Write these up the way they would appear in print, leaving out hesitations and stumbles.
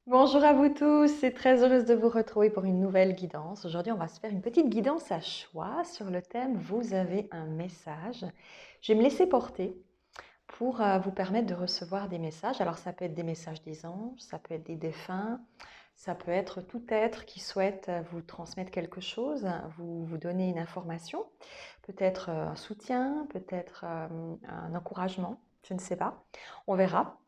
Bonjour à vous tous, c'est très heureuse de vous retrouver pour une nouvelle guidance. Aujourd'hui, on va se faire une petite guidance à choix sur le thème Vous avez un message. Je vais me laisser porter pour vous permettre de recevoir des messages. Alors, ça peut être des messages des anges, ça peut être des défunts, ça peut être tout être qui souhaite vous transmettre quelque chose, vous donner une information, peut-être un soutien, peut-être un encouragement, je ne sais pas. On verra.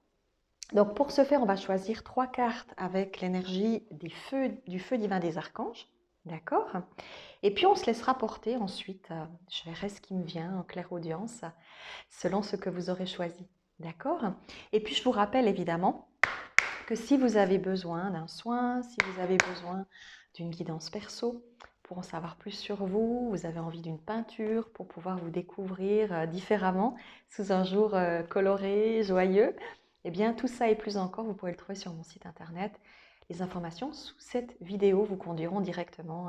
Donc pour ce faire, on va choisir 3 cartes avec l'énergie du feu divin des archanges. D'accord? Et puis on se laissera porter ensuite. Je verrai ce qui me vient en clairaudience selon ce que vous aurez choisi. D'accord? Et puis je vous rappelle évidemment que si vous avez besoin d'un soin, si vous avez besoin d'une guidance perso, pour en savoir plus sur vous, vous avez envie d'une peinture pour pouvoir vous découvrir différemment sous un jour coloré, joyeux, eh bien tout ça et plus encore, vous pouvez le trouver sur mon site internet. Les informations sous cette vidéo vous conduiront directement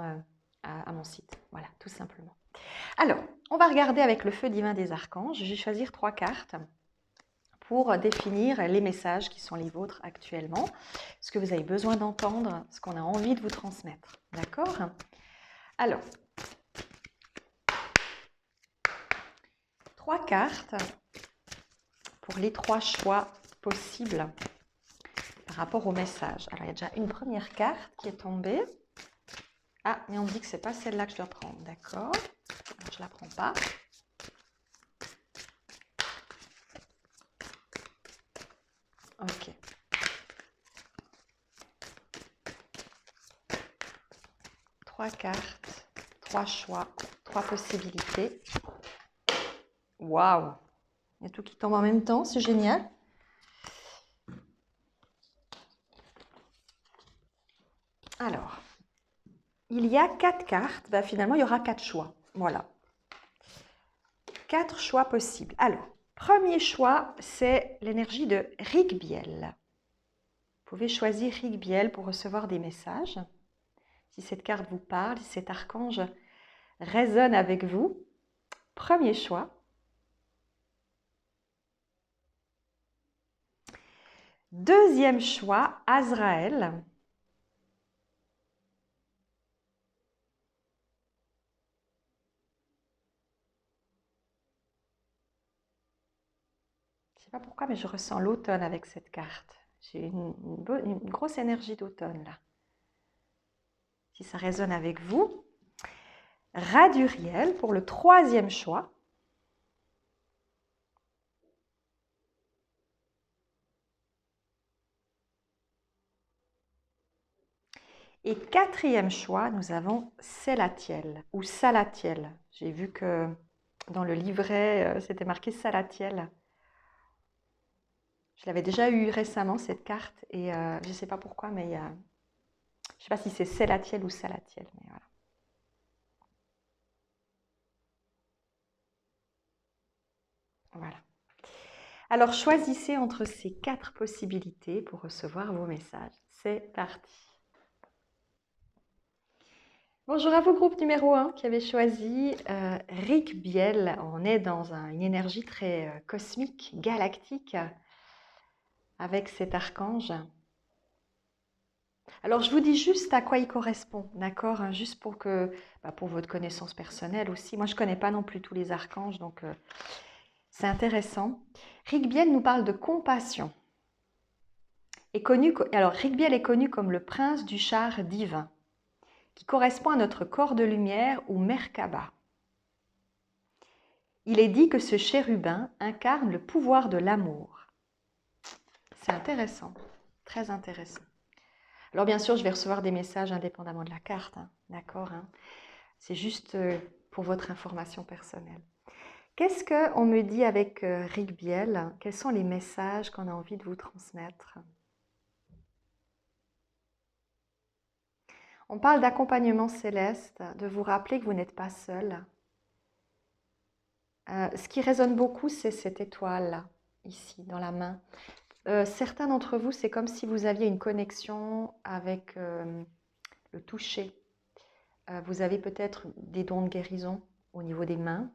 à mon site. Voilà, tout simplement. Alors, on va regarder avec le feu divin des archanges. Je vais choisir 3 cartes pour définir les messages qui sont les vôtres actuellement, ce que vous avez besoin d'entendre, ce qu'on a envie de vous transmettre. D'accord? Alors, 3 cartes pour les 3 choix possibles par rapport au message. Alors, il y a déjà une première carte qui est tombée. Ah, mais on me dit que ce n'est pas celle-là que je dois prendre. D'accord? Je ne la prends pas. Ok. 3 cartes, 3 choix, 3 possibilités. Waouh! Il y a tout qui tombe en même temps, c'est génial. Alors, il y a 4 cartes. Ben, finalement, il y aura 4 choix. Voilà. 4 choix possibles. Alors, premier choix, c'est l'énergie de Rigbiel. Vous pouvez choisir Rigbiel pour recevoir des messages. Si cette carte vous parle, si cet archange résonne avec vous, premier choix. Deuxième choix, Azraël. Je ne sais pas pourquoi, mais je ressens l'automne avec cette carte. J'ai une grosse énergie d'automne là. Si ça résonne avec vous. Raduriel pour le troisième choix. Et quatrième choix, nous avons Selatiel ou Salatiel. J'ai vu que dans le livret, c'était marqué Salatiel. Je l'avais déjà eu récemment, cette carte, et je ne sais pas pourquoi, mais je ne sais pas si c'est Selatiel ou Salatiel, mais voilà. Voilà. Alors, choisissez entre ces 4 possibilités pour recevoir vos messages. C'est parti. Bonjour à vous, groupe numéro 1 qui avait choisi Rigbiel. On est dans une énergie très cosmique, galactique, avec cet archange. Alors, je vous dis juste à quoi il correspond, d'accord? Hein, juste pour votre connaissance personnelle aussi. Moi, je ne connais pas non plus tous les archanges, donc c'est intéressant. Rigbiel nous parle de compassion. Alors, Rigbiel est connu comme le prince du char divin, qui correspond à notre corps de lumière ou Merkaba. Il est dit que ce chérubin incarne le pouvoir de l'amour. C'est intéressant, très intéressant. Alors bien sûr, je vais recevoir des messages indépendamment de la carte, hein, d'accord, hein. C'est juste pour votre information personnelle. Qu'est-ce qu'on me dit avec Rigbiel? Quels sont les messages qu'on a envie de vous transmettre? On parle d'accompagnement céleste, de vous rappeler que vous n'êtes pas seul. Ce qui résonne beaucoup, c'est cette étoile-là, ici, dans la main. Certains d'entre vous, c'est comme si vous aviez une connexion avec le toucher. Vous avez peut-être des dons de guérison au niveau des mains.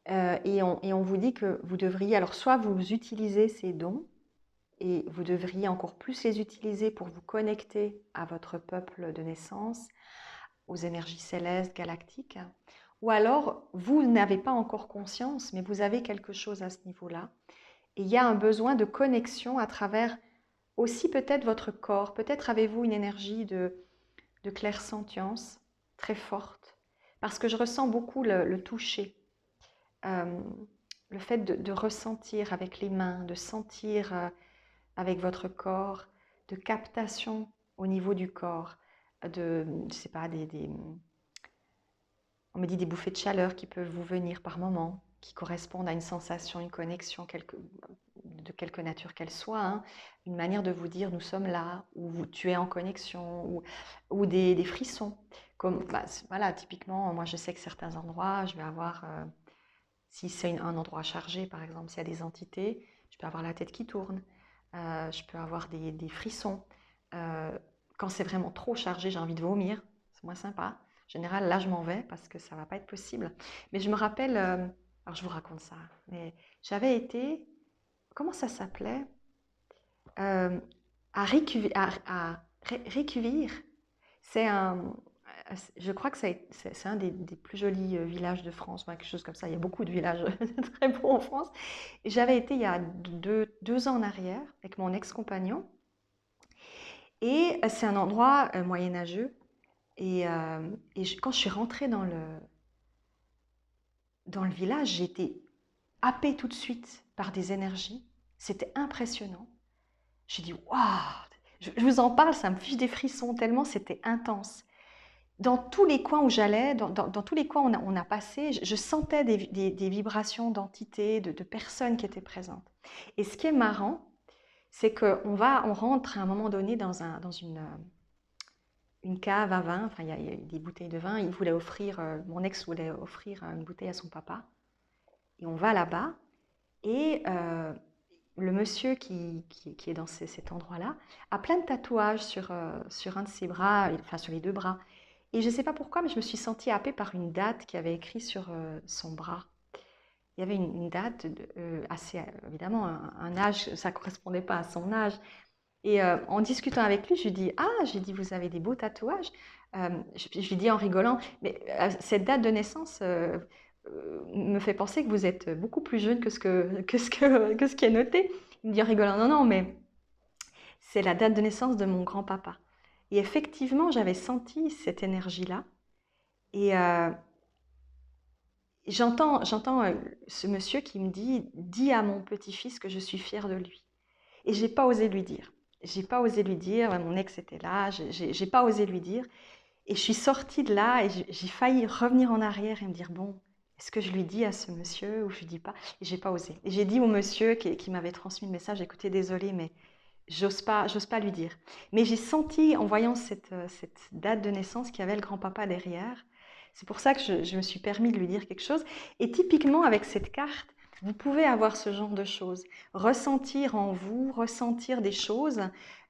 Et on vous dit que vous devriez, alors soit vous utilisez ces dons, et vous devriez encore plus les utiliser pour vous connecter à votre peuple de naissance, aux énergies célestes, galactiques. Ou alors, vous n'avez pas encore conscience, mais vous avez quelque chose à ce niveau-là. Et il y a un besoin de connexion à travers aussi peut-être votre corps. Peut-être avez-vous une énergie de clairsentience très forte. Parce que je ressens beaucoup le toucher. Euh, le fait de ressentir avec les mains, de sentir avec votre corps, de captation au niveau du corps, je sais pas, on me dit des bouffées de chaleur qui peuvent vous venir par moments, qui correspondent à une sensation, une connexion de quelque nature qu'elle soit, hein, une manière de vous dire nous sommes là, ou tu es en connexion, ou des frissons. Comme, bah, voilà, typiquement, moi je sais que certains endroits, je vais avoir, si c'est un endroit chargé par exemple, s'il y a des entités, je peux avoir la tête qui tourne, je peux avoir des frissons. Euh, Quand c'est vraiment trop chargé, j'ai envie de vomir, c'est moins sympa. En général, là, je m'en vais parce que ça ne va pas être possible. Mais je me rappelle, alors je vous raconte ça, mais j'avais été, comment ça s'appelait Euh, à Récuvir. C'est un, je crois que c'est un des plus jolis villages de France, quelque chose comme ça. Il y a beaucoup de villages très beaux en France. Et j'avais été il y a 2 ans en arrière avec mon ex-compagnon. Et c'est un endroit moyenâgeux. Quand je suis rentrée dans le village, j'ai été happée tout de suite par des énergies. C'était impressionnant. J'ai dit, waouh! Je vous en parle, ça me fiche des frissons tellement c'était intense. Dans tous les coins où j'allais, dans tous les coins où on a passé, je sentais des vibrations d'entités, de personnes qui étaient présentes. Et ce qui est marrant, c'est qu'on rentre à un moment donné dans une cave à vin, enfin il y a des bouteilles de vin, mon ex voulait offrir une bouteille à son papa, et on va là-bas, et le monsieur qui est dans cet endroit-là a plein de tatouages sur un de ses bras, enfin sur les 2 bras, et je ne sais pas pourquoi, mais je me suis sentie happée par une date qui avait écrit sur son bras. Il y avait une date assez, évidemment, un âge, ça ne correspondait pas à son âge, et en discutant avec lui, je lui dis, ah, j'ai dit, vous avez des beaux tatouages. Je lui dis en rigolant, mais cette date de naissance me fait penser que vous êtes beaucoup plus jeune que ce qui est noté. Il me dit en rigolant, non, non, mais c'est la date de naissance de mon grand-papa. Et effectivement, j'avais senti cette énergie-là. Et j'entends ce monsieur qui me dit, dis à mon petit-fils que je suis fière de lui. Et j'ai pas osé lui dire. J'ai pas osé lui dire, mon ex était là, j'ai pas osé lui dire. Et je suis sortie de là et j'ai failli revenir en arrière et me dire, bon, est-ce que je lui dis à ce monsieur ou je lui dis pas? Et j'ai pas osé. Et j'ai dit au monsieur qui m'avait transmis le message, écoutez, désolé, mais j'ose pas lui dire. Mais j'ai senti, en voyant cette date de naissance, qu'il y avait le grand-papa derrière. C'est pour ça que je me suis permis de lui dire quelque chose. Et typiquement, avec cette carte, vous pouvez avoir ce genre de choses. Ressentir en vous, ressentir des choses,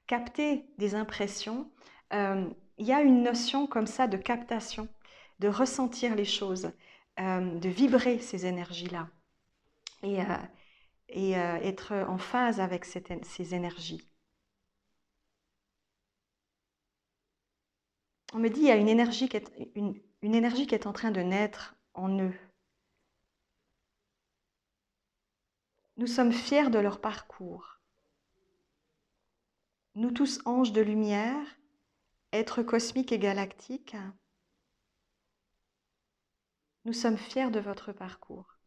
capter des impressions. Il y a une notion comme ça de captation, de ressentir les choses, de vibrer ces énergies-là. Et être en phase avec ces énergies. On me dit qu'il y a une énergie une énergie qui est en train de naître en eux. Nous sommes fiers de leur parcours. Nous tous anges de lumière, êtres cosmiques et galactiques, nous sommes fiers de votre parcours,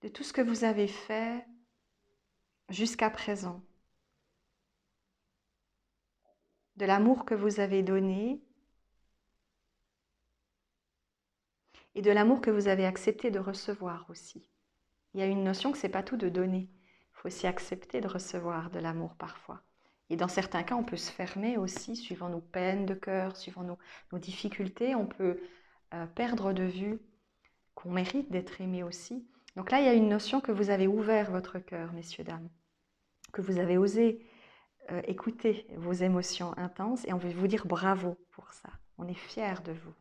de tout ce que vous avez fait jusqu'à présent, de l'amour que vous avez donné et de l'amour que vous avez accepté de recevoir aussi. Il y a une notion que ce n'est pas tout de donner. Il faut aussi accepter de recevoir de l'amour parfois. Et dans certains cas, on peut se fermer aussi, suivant nos peines de cœur, suivant nos difficultés. On peut perdre de vue qu'on mérite d'être aimé aussi. Donc là, il y a une notion que vous avez ouvert votre cœur, messieurs, dames, que vous avez osé écouter vos émotions intenses, et on veut vous dire bravo pour ça. On est fiers de vous.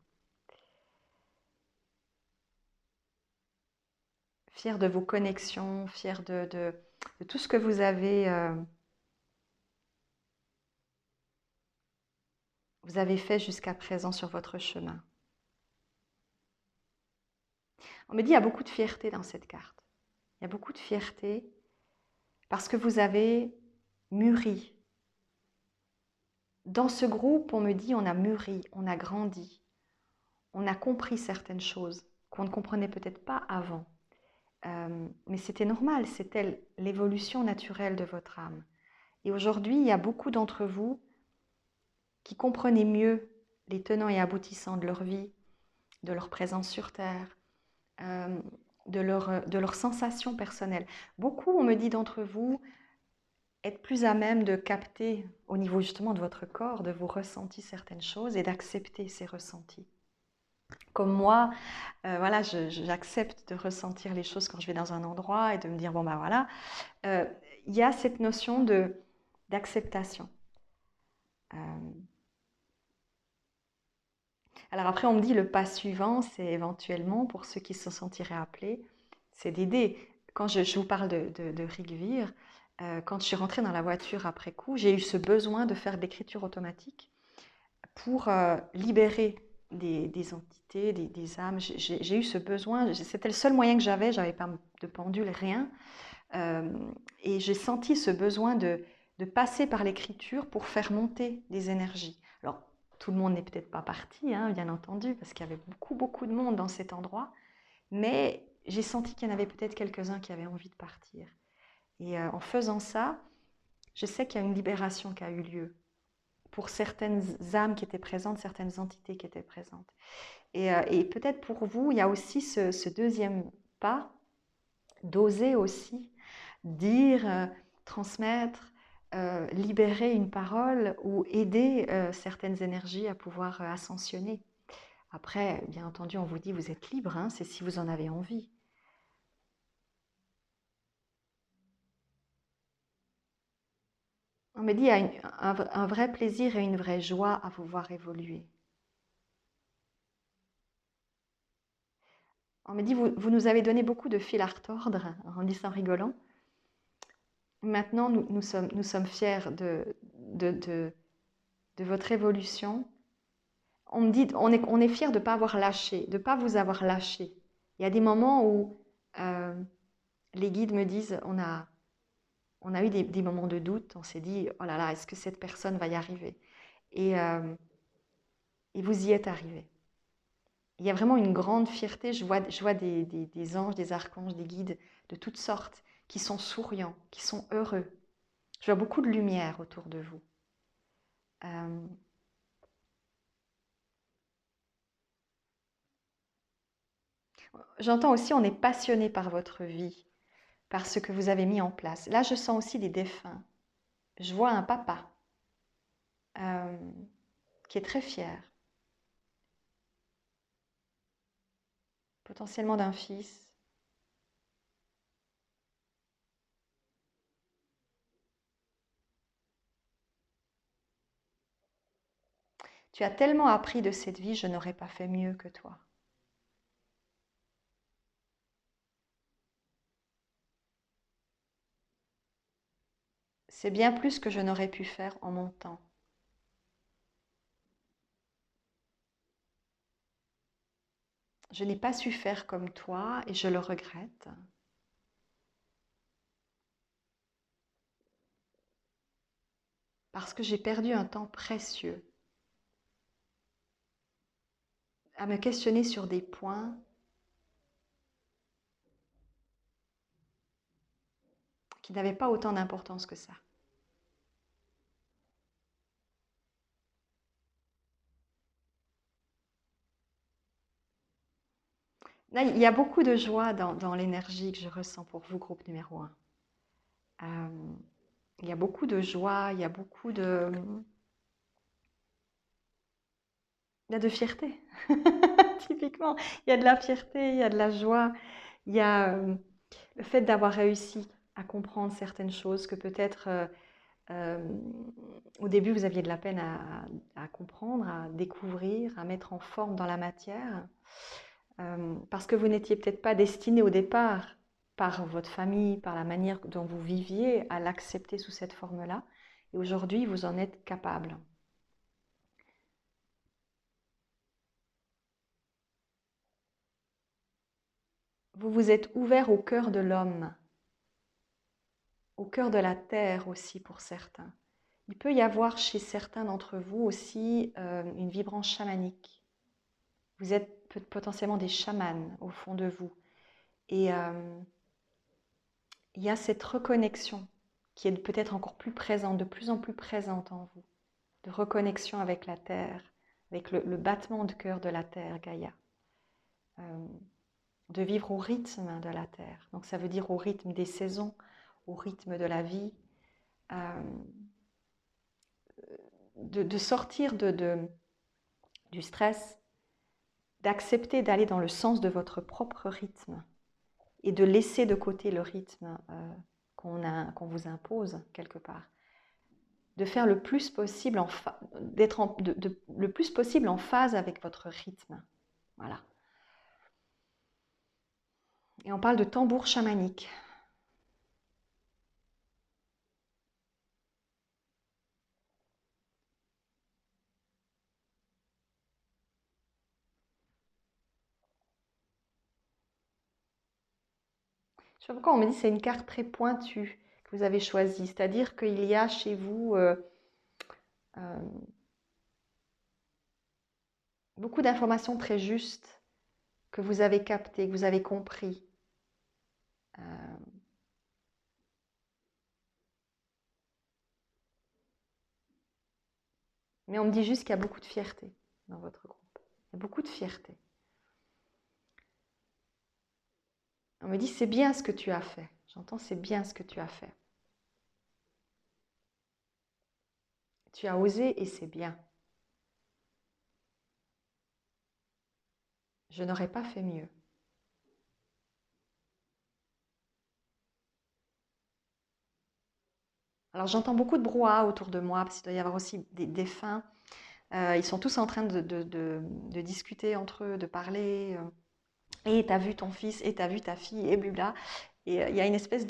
fier de vos connexions, fier de tout ce que vous avez fait jusqu'à présent sur votre chemin. On me dit qu'il y a beaucoup de fierté dans cette carte. Il y a beaucoup de fierté parce que vous avez mûri. Dans ce groupe, on me dit on a mûri, on a grandi, on a compris certaines choses qu'on ne comprenait peut-être pas avant. Mais c'était normal, c'était l'évolution naturelle de votre âme. Et aujourd'hui, il y a beaucoup d'entre vous qui comprenaient mieux les tenants et aboutissants de leur vie, de leur présence sur Terre, de leur sensation personnelle. Beaucoup, on me dit d'entre vous, être plus à même de capter au niveau justement de votre corps, de vos ressentis certaines choses et d'accepter ces ressentis. Comme moi, voilà, j'accepte de ressentir les choses quand je vais dans un endroit et de me dire, bon ben voilà, il y a cette notion d'acceptation. Alors après, on me dit le pas suivant, c'est éventuellement, pour ceux qui se sentiraient appelés, c'est d'aider. Quand je vous parle de Rigvir, quand je suis rentrée dans la voiture après coup, j'ai eu ce besoin de faire de l'écriture automatique pour libérer des entités, des âmes. J'ai eu ce besoin, c'était le seul moyen que j'avais pas de pendule, rien. Et j'ai senti ce besoin de passer par l'écriture pour faire monter des énergies. Alors, tout le monde n'est peut-être pas parti, hein, bien entendu, parce qu'il y avait beaucoup de monde dans cet endroit, mais j'ai senti qu'il y en avait peut-être quelques-uns qui avaient envie de partir. Et en faisant ça, je sais qu'il y a une libération qui a eu lieu pour certaines âmes qui étaient présentes, certaines entités qui étaient présentes. Et peut-être pour vous, il y a aussi ce deuxième pas, d'oser aussi dire, transmettre, libérer une parole ou aider certaines énergies à pouvoir ascensionner. Après, bien entendu, on vous dit vous êtes libre, hein, c'est si vous en avez envie. On me dit il y a un vrai plaisir et une vraie joie à vous voir évoluer. On me dit vous nous avez donné beaucoup de fil à retordre, en dit ça en rigolant. Maintenant, nous sommes fiers de votre évolution. On me dit, on est fiers de ne pas avoir lâché, de ne pas vous avoir lâché. Il y a des moments où les guides me disent, on a eu des moments de doute, on s'est dit, oh là là, est-ce que cette personne va y arriver? Et vous y êtes arrivé. Il y a vraiment une grande fierté, je vois des anges, des archanges, des guides de toutes sortes qui sont souriants, qui sont heureux. Je vois beaucoup de lumière autour de vous. J'entends aussi, on est passionné par votre vie, par ce que vous avez mis en place. Là, je sens aussi des défunts. Je vois un papa qui est très fier, potentiellement d'un fils. Tu as tellement appris de cette vie, je n'aurais pas fait mieux que toi. C'est bien plus que je n'aurais pu faire en mon temps. Je n'ai pas su faire comme toi et je le regrette. Parce que j'ai perdu un temps précieux à me questionner sur des points qui n'avaient pas autant d'importance que ça. Là, il y a beaucoup de joie dans l'énergie que je ressens pour vous, groupe numéro 1. Il y a beaucoup de joie, il y a beaucoup il y a de fierté. Typiquement, il y a de la fierté, il y a de la joie, il y a le fait d'avoir réussi à comprendre certaines choses que peut-être au début vous aviez de la peine à comprendre, à découvrir, à mettre en forme dans la matière, parce que vous n'étiez peut-être pas destiné au départ par votre famille, par la manière dont vous viviez, à l'accepter sous cette forme-là. Et aujourd'hui, vous en êtes capable. Vous vous êtes ouvert au cœur de l'homme, au cœur de la terre aussi pour certains. Il peut y avoir chez certains d'entre vous aussi une vibrance chamanique. Vous êtes potentiellement des chamans au fond de vous. Et il y a cette reconnexion qui est peut-être encore plus présente, de plus en plus présente en vous, de reconnexion avec la terre, avec le battement de cœur de la terre, Gaïa. De vivre au rythme de la terre. Donc ça veut dire au rythme des saisons, au rythme de la vie, de sortir du stress, d'accepter d'aller dans le sens de votre propre rythme et de laisser de côté le rythme qu'on vous impose quelque part. De faire le plus possible d'être le plus possible en phase avec votre rythme. Voilà. Et on parle de tambour chamanique. Je sais pas pourquoi on me dit que c'est une carte très pointue que vous avez choisie. C'est-à-dire qu'il y a chez vous beaucoup d'informations très justes que vous avez captées, que vous avez compris. Mais on me dit juste qu'il y a beaucoup de fierté dans votre groupe. Il y a beaucoup de fierté. On me dit c'est bien ce que tu as fait. J'entends c'est bien ce que tu as fait. Tu as osé et c'est bien. Je n'aurais pas fait mieux. Alors j'entends beaucoup de brouhaha autour de moi, parce qu'il doit y avoir aussi des défunts. Ils sont tous en train de discuter entre eux, de parler. Et t'as vu ton fils, et t'as vu ta fille, et blabla. Et il y a une espèce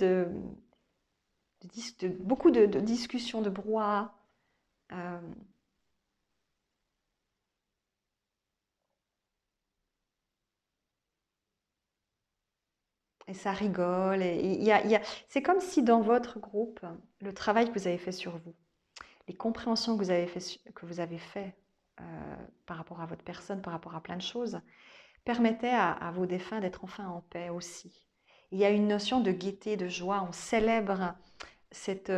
beaucoup de discussions, de brouhaha. Et ça rigole. C'est comme si dans votre groupe, le travail que vous avez fait sur vous, les compréhensions que vous avez fait par rapport à votre personne, par rapport à plein de choses, permettaient à vos défunts d'être enfin en paix aussi. Il y a une notion de gaieté, de joie. On célèbre cette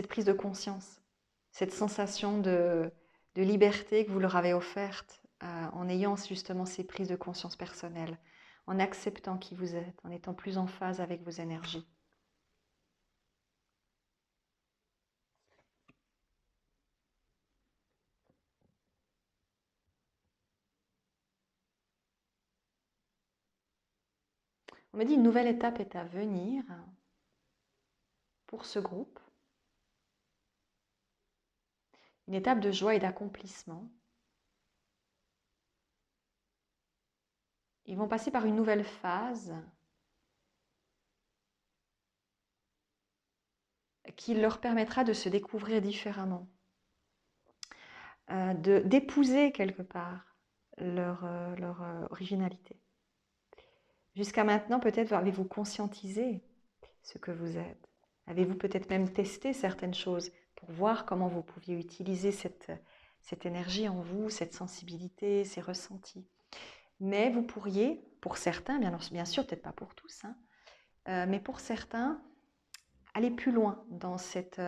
prise de conscience, cette sensation de liberté que vous leur avez offerte en ayant justement ces prises de conscience personnelles, en acceptant qui vous êtes, en étant plus en phase avec vos énergies. On me dit une nouvelle étape est à venir pour ce groupe, une étape de joie et d'accomplissement. Ils vont passer par une nouvelle phase qui leur permettra de se découvrir différemment, d'épouser quelque part leur originalité. Jusqu'à maintenant, peut-être avez-vous conscientisé ce que vous êtes? Avez-vous peut-être même testé certaines choses pour voir comment vous pouviez utiliser cette énergie en vous, cette sensibilité, ces ressentis? Mais vous pourriez, pour certains, bien sûr, peut-être pas pour tous, hein, mais pour certains, aller plus loin dans cette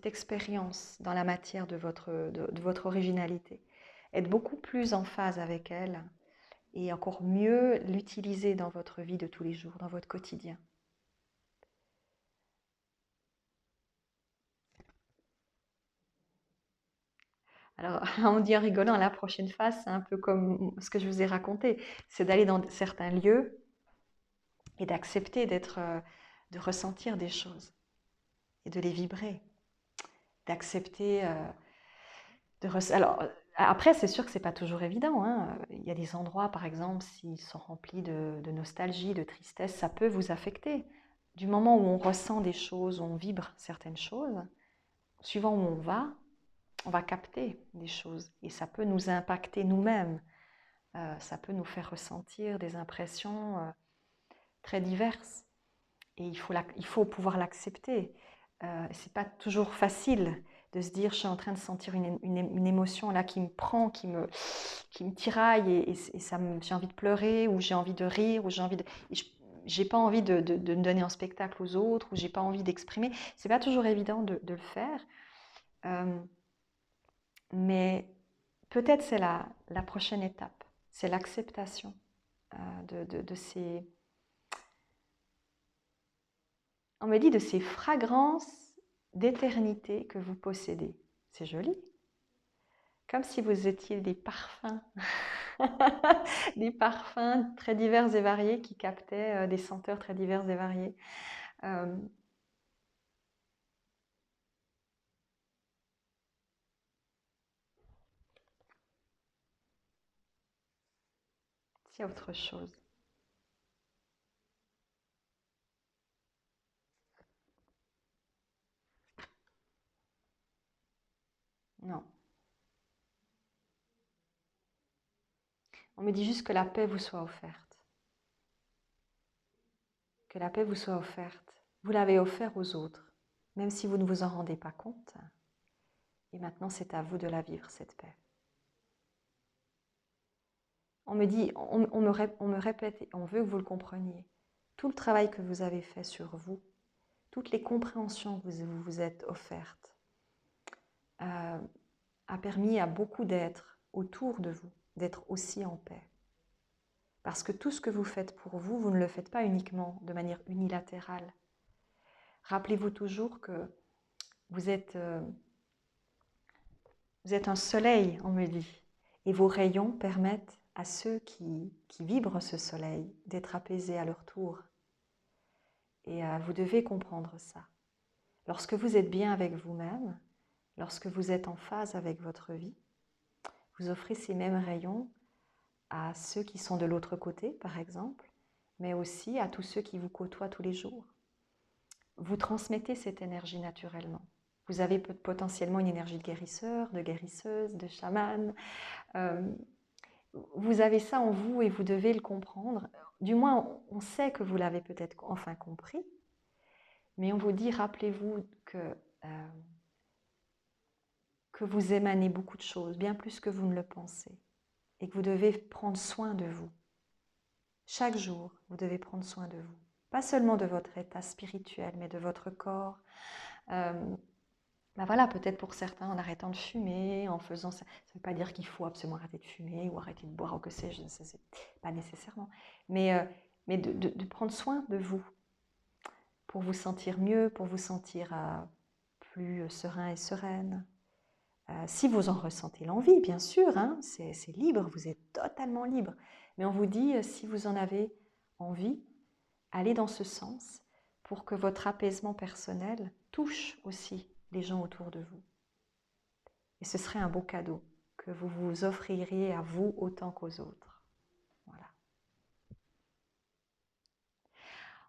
expérience dans la matière de votre originalité. Être beaucoup plus en phase avec elle et encore mieux l'utiliser dans votre vie de tous les jours, dans votre quotidien. Alors, on dit en rigolant, la prochaine phase, c'est un peu comme ce que je vous ai raconté, c'est d'aller dans certains lieux et d'accepter de ressentir des choses et de les vibrer, d'accepter alors, Après, c'est sûr que c'est pas toujours évident, hein. Il y a des endroits, par exemple, s'ils sont remplis de nostalgie, de tristesse, ça peut vous affecter. Du moment où on ressent des choses, où on vibre certaines choses, suivant où on va capter des choses et ça peut nous impacter nous-mêmes. Ça peut nous faire ressentir des impressions très diverses et il faut pouvoir l'accepter. C'est pas toujours facile de se dire je suis en train de sentir une émotion là qui me prend, qui me tiraille et j'ai envie de pleurer ou j'ai envie de rire ou j'ai pas envie de me donner en spectacle aux autres ou j'ai pas envie d'exprimer. C'est pas toujours évident de le faire, euh, mais peut-être c'est la prochaine étape, c'est l'acceptation de ces, on me dit de ces fragrances d'éternité que vous possédez. C'est joli. Comme si vous étiez des parfums, des parfums très divers et variés qui captaient des senteurs très diverses et variées. Euh, S'il y a autre chose. Non. On me dit juste que la paix vous soit offerte. Que la paix vous soit offerte. Vous l'avez offert aux autres, même si vous ne vous en rendez pas compte. Et maintenant, c'est à vous de la vivre, cette paix. On me dit, on me répète, on veut que vous le compreniez. Tout le travail que vous avez fait sur vous, toutes les compréhensions que vous vous êtes offertes, euh, a permis à beaucoup d'êtres autour de vous d'être aussi en paix. Parce que tout ce que vous faites pour vous, vous ne le faites pas uniquement de manière unilatérale. Rappelez-vous toujours que vous êtes, euh, vous êtes un soleil, on me dit, et vos rayons permettent à ceux qui vibrent ce soleil d'être apaisés à leur tour. Et vous devez comprendre ça. Lorsque vous êtes bien avec vous-même, lorsque vous êtes en phase avec votre vie, vous offrez ces mêmes rayons à ceux qui sont de l'autre côté, par exemple, mais aussi à tous ceux qui vous côtoient tous les jours. Vous transmettez cette énergie naturellement. Vous avez potentiellement une énergie de guérisseur, de guérisseuse, de chaman. Euh, vous avez ça en vous et vous devez le comprendre. Du moins, on sait que vous l'avez peut-être enfin compris, mais on vous dit, rappelez-vous que vous émanez beaucoup de choses, bien plus que vous ne le pensez, et que vous devez prendre soin de vous. Chaque jour, vous devez prendre soin de vous. Pas seulement de votre état spirituel, mais de votre corps. Ben voilà, peut-être pour certains, en arrêtant de fumer, en faisant ça. Ça ne veut pas dire qu'il faut absolument arrêter de fumer ou arrêter de boire ou que sais-je, c'est pas nécessairement. Mais de prendre soin de vous pour vous sentir mieux, pour vous sentir plus serein et sereine. Si vous en ressentez l'envie, bien sûr, hein, c'est libre, vous êtes totalement libre. Mais on vous dit, si vous en avez envie, allez dans ce sens pour que votre apaisement personnel touche aussi les gens autour de vous. Et ce serait un beau cadeau que vous vous offririez à vous autant qu'aux autres. Voilà.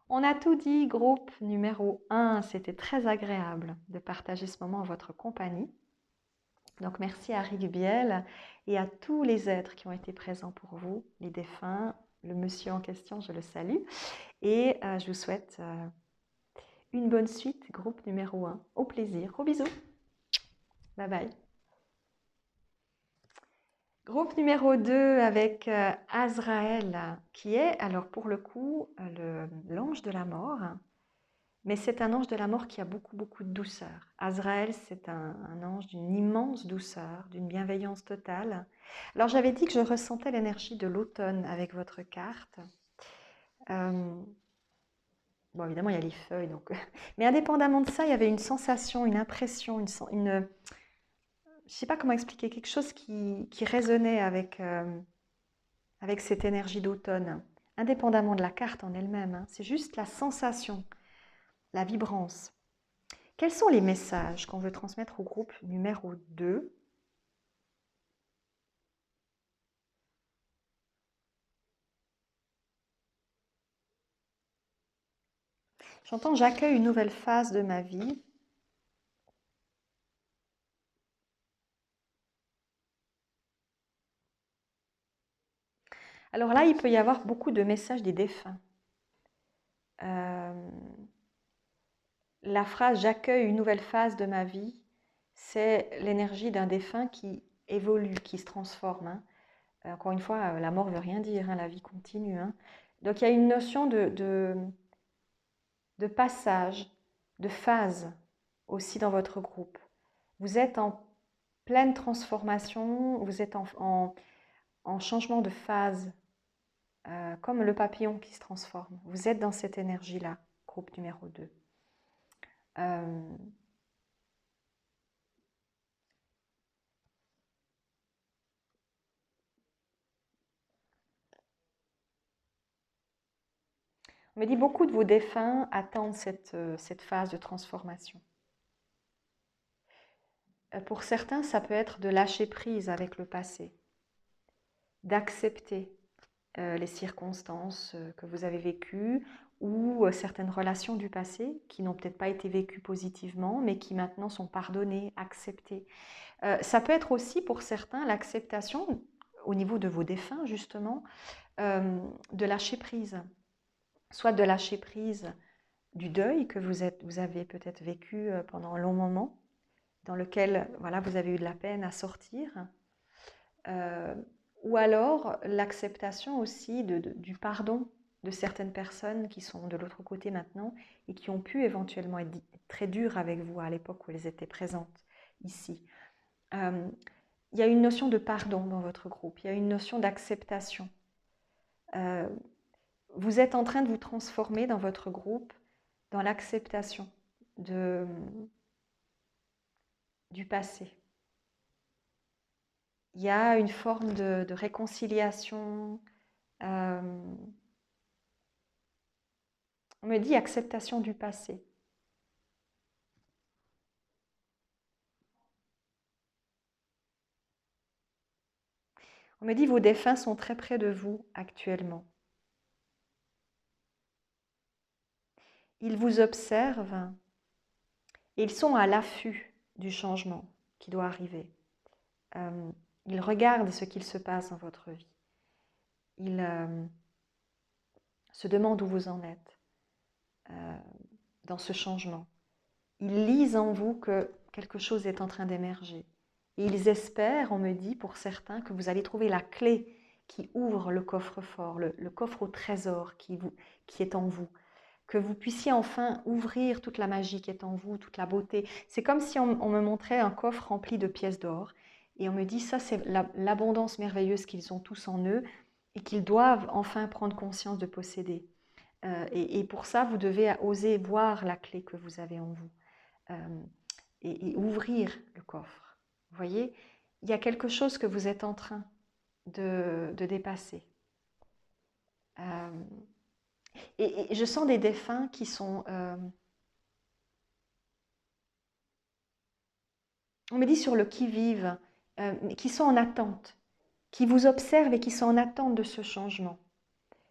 On a tout dit, groupe numéro 1. C'était très agréable de partager ce moment en votre compagnie. Donc merci à Rick Biel et à tous les êtres qui ont été présents pour vous, les défunts, le monsieur en question, je le salue. Et je vous souhaite une bonne suite, groupe numéro 1. Au plaisir. Gros bisous. Bye bye. Groupe numéro 2 avec Azraël, qui est, alors pour le coup, l'ange de la mort. Mais c'est un ange de la mort qui a beaucoup, beaucoup de douceur. Azraël, c'est un ange d'une immense douceur, d'une bienveillance totale. Alors j'avais dit que je ressentais l'énergie de l'automne avec votre carte. Bon, évidemment, il y a les feuilles. Donc... Mais indépendamment de ça, il y avait une sensation, une impression, je ne sais pas comment expliquer, quelque chose qui résonnait avec cette énergie d'automne. Indépendamment de la carte en elle-même, hein. C'est juste la sensation, la vibrance. Quels sont les messages qu'on veut transmettre au groupe numéro 2? J'entends j'accueille une nouvelle phase de ma vie. Alors là, il peut y avoir beaucoup de messages des défunts. La phrase j'accueille une nouvelle phase de ma vie, c'est l'énergie d'un défunt qui évolue, qui se transforme, hein. Encore une fois, la mort ne veut rien dire, hein, la vie continue, hein. Donc il y a une notion de passage, de phase aussi dans votre groupe. Vous êtes en pleine transformation, vous êtes en changement de phase, comme le papillon qui se transforme. Vous êtes dans cette énergie-là, groupe numéro 2. On me dit beaucoup de vos défunts attendent cette phase de transformation. Pour certains, ça peut être de lâcher prise avec le passé, d'accepter les circonstances que vous avez vécues ou certaines relations du passé qui n'ont peut-être pas été vécues positivement, mais qui maintenant sont pardonnées, acceptées. Ça peut être aussi pour certains l'acceptation, au niveau de vos défunts justement, de lâcher prise. Soit de lâcher prise du deuil que vous avez peut-être vécu pendant un long moment, dans lequel voilà, vous avez eu de la peine à sortir, ou alors l'acceptation aussi du pardon de certaines personnes qui sont de l'autre côté maintenant et qui ont pu éventuellement être très dures avec vous à l'époque où elles étaient présentes ici. Il y a une notion de pardon dans votre groupe, il y a une notion d'acceptation. Vous êtes en train de vous transformer dans votre groupe dans l'acceptation du passé. Il y a une forme de réconciliation. On me dit acceptation du passé. On me dit vos défunts sont très près de vous actuellement. Ils vous observent et ils sont à l'affût du changement qui doit arriver. Ils regardent ce qu'il se passe dans votre vie. Ils se demandent où vous en êtes dans ce changement. Ils lisent en vous que quelque chose est en train d'émerger. Et ils espèrent, on me dit, pour certains, que vous allez trouver la clé qui ouvre le coffre-fort, le coffre au trésor qui est en vous. Que vous puissiez enfin ouvrir toute la magie qui est en vous, toute la beauté. C'est comme si on me montrait un coffre rempli de pièces d'or. Et on me dit, ça c'est l'abondance merveilleuse qu'ils ont tous en eux et qu'ils doivent enfin prendre conscience de posséder. Et pour ça, vous devez oser voir la clé que vous avez en vous. Et ouvrir le coffre. Vous voyez, il y a quelque chose que vous êtes en train de dépasser. Et je sens des défunts qui sont... on me dit sur le qui-vive, qui sont en attente, qui vous observent et qui sont en attente de ce changement.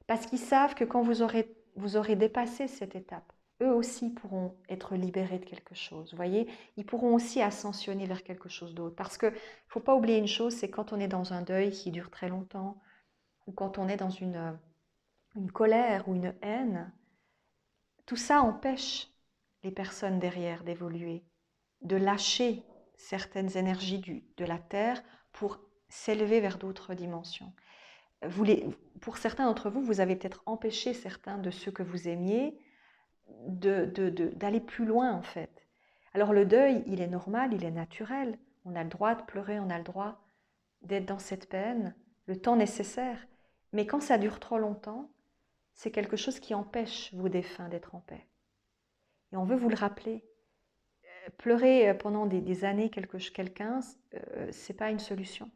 Parce qu'ils savent que quand vous aurez dépassé cette étape, eux aussi pourront être libérés de quelque chose. Vous voyez, ils pourront aussi ascensionner vers quelque chose d'autre. Parce qu'il ne faut pas oublier une chose, c'est quand on est dans un deuil qui dure très longtemps, ou quand on est dans une colère ou une haine, tout ça empêche les personnes derrière d'évoluer, de lâcher certaines énergies de la Terre pour s'élever vers d'autres dimensions. Pour certains d'entre vous, vous avez peut-être empêché certains de ceux que vous aimiez d'aller plus loin en fait. Alors le deuil, il est normal, il est naturel. On a le droit de pleurer, on a le droit d'être dans cette peine, le temps nécessaire. Mais quand ça dure trop longtemps, c'est quelque chose qui empêche vos défunts d'être en paix. Et on veut vous le rappeler. Pleurer pendant des années quelqu'un, ce n'est pas une solution.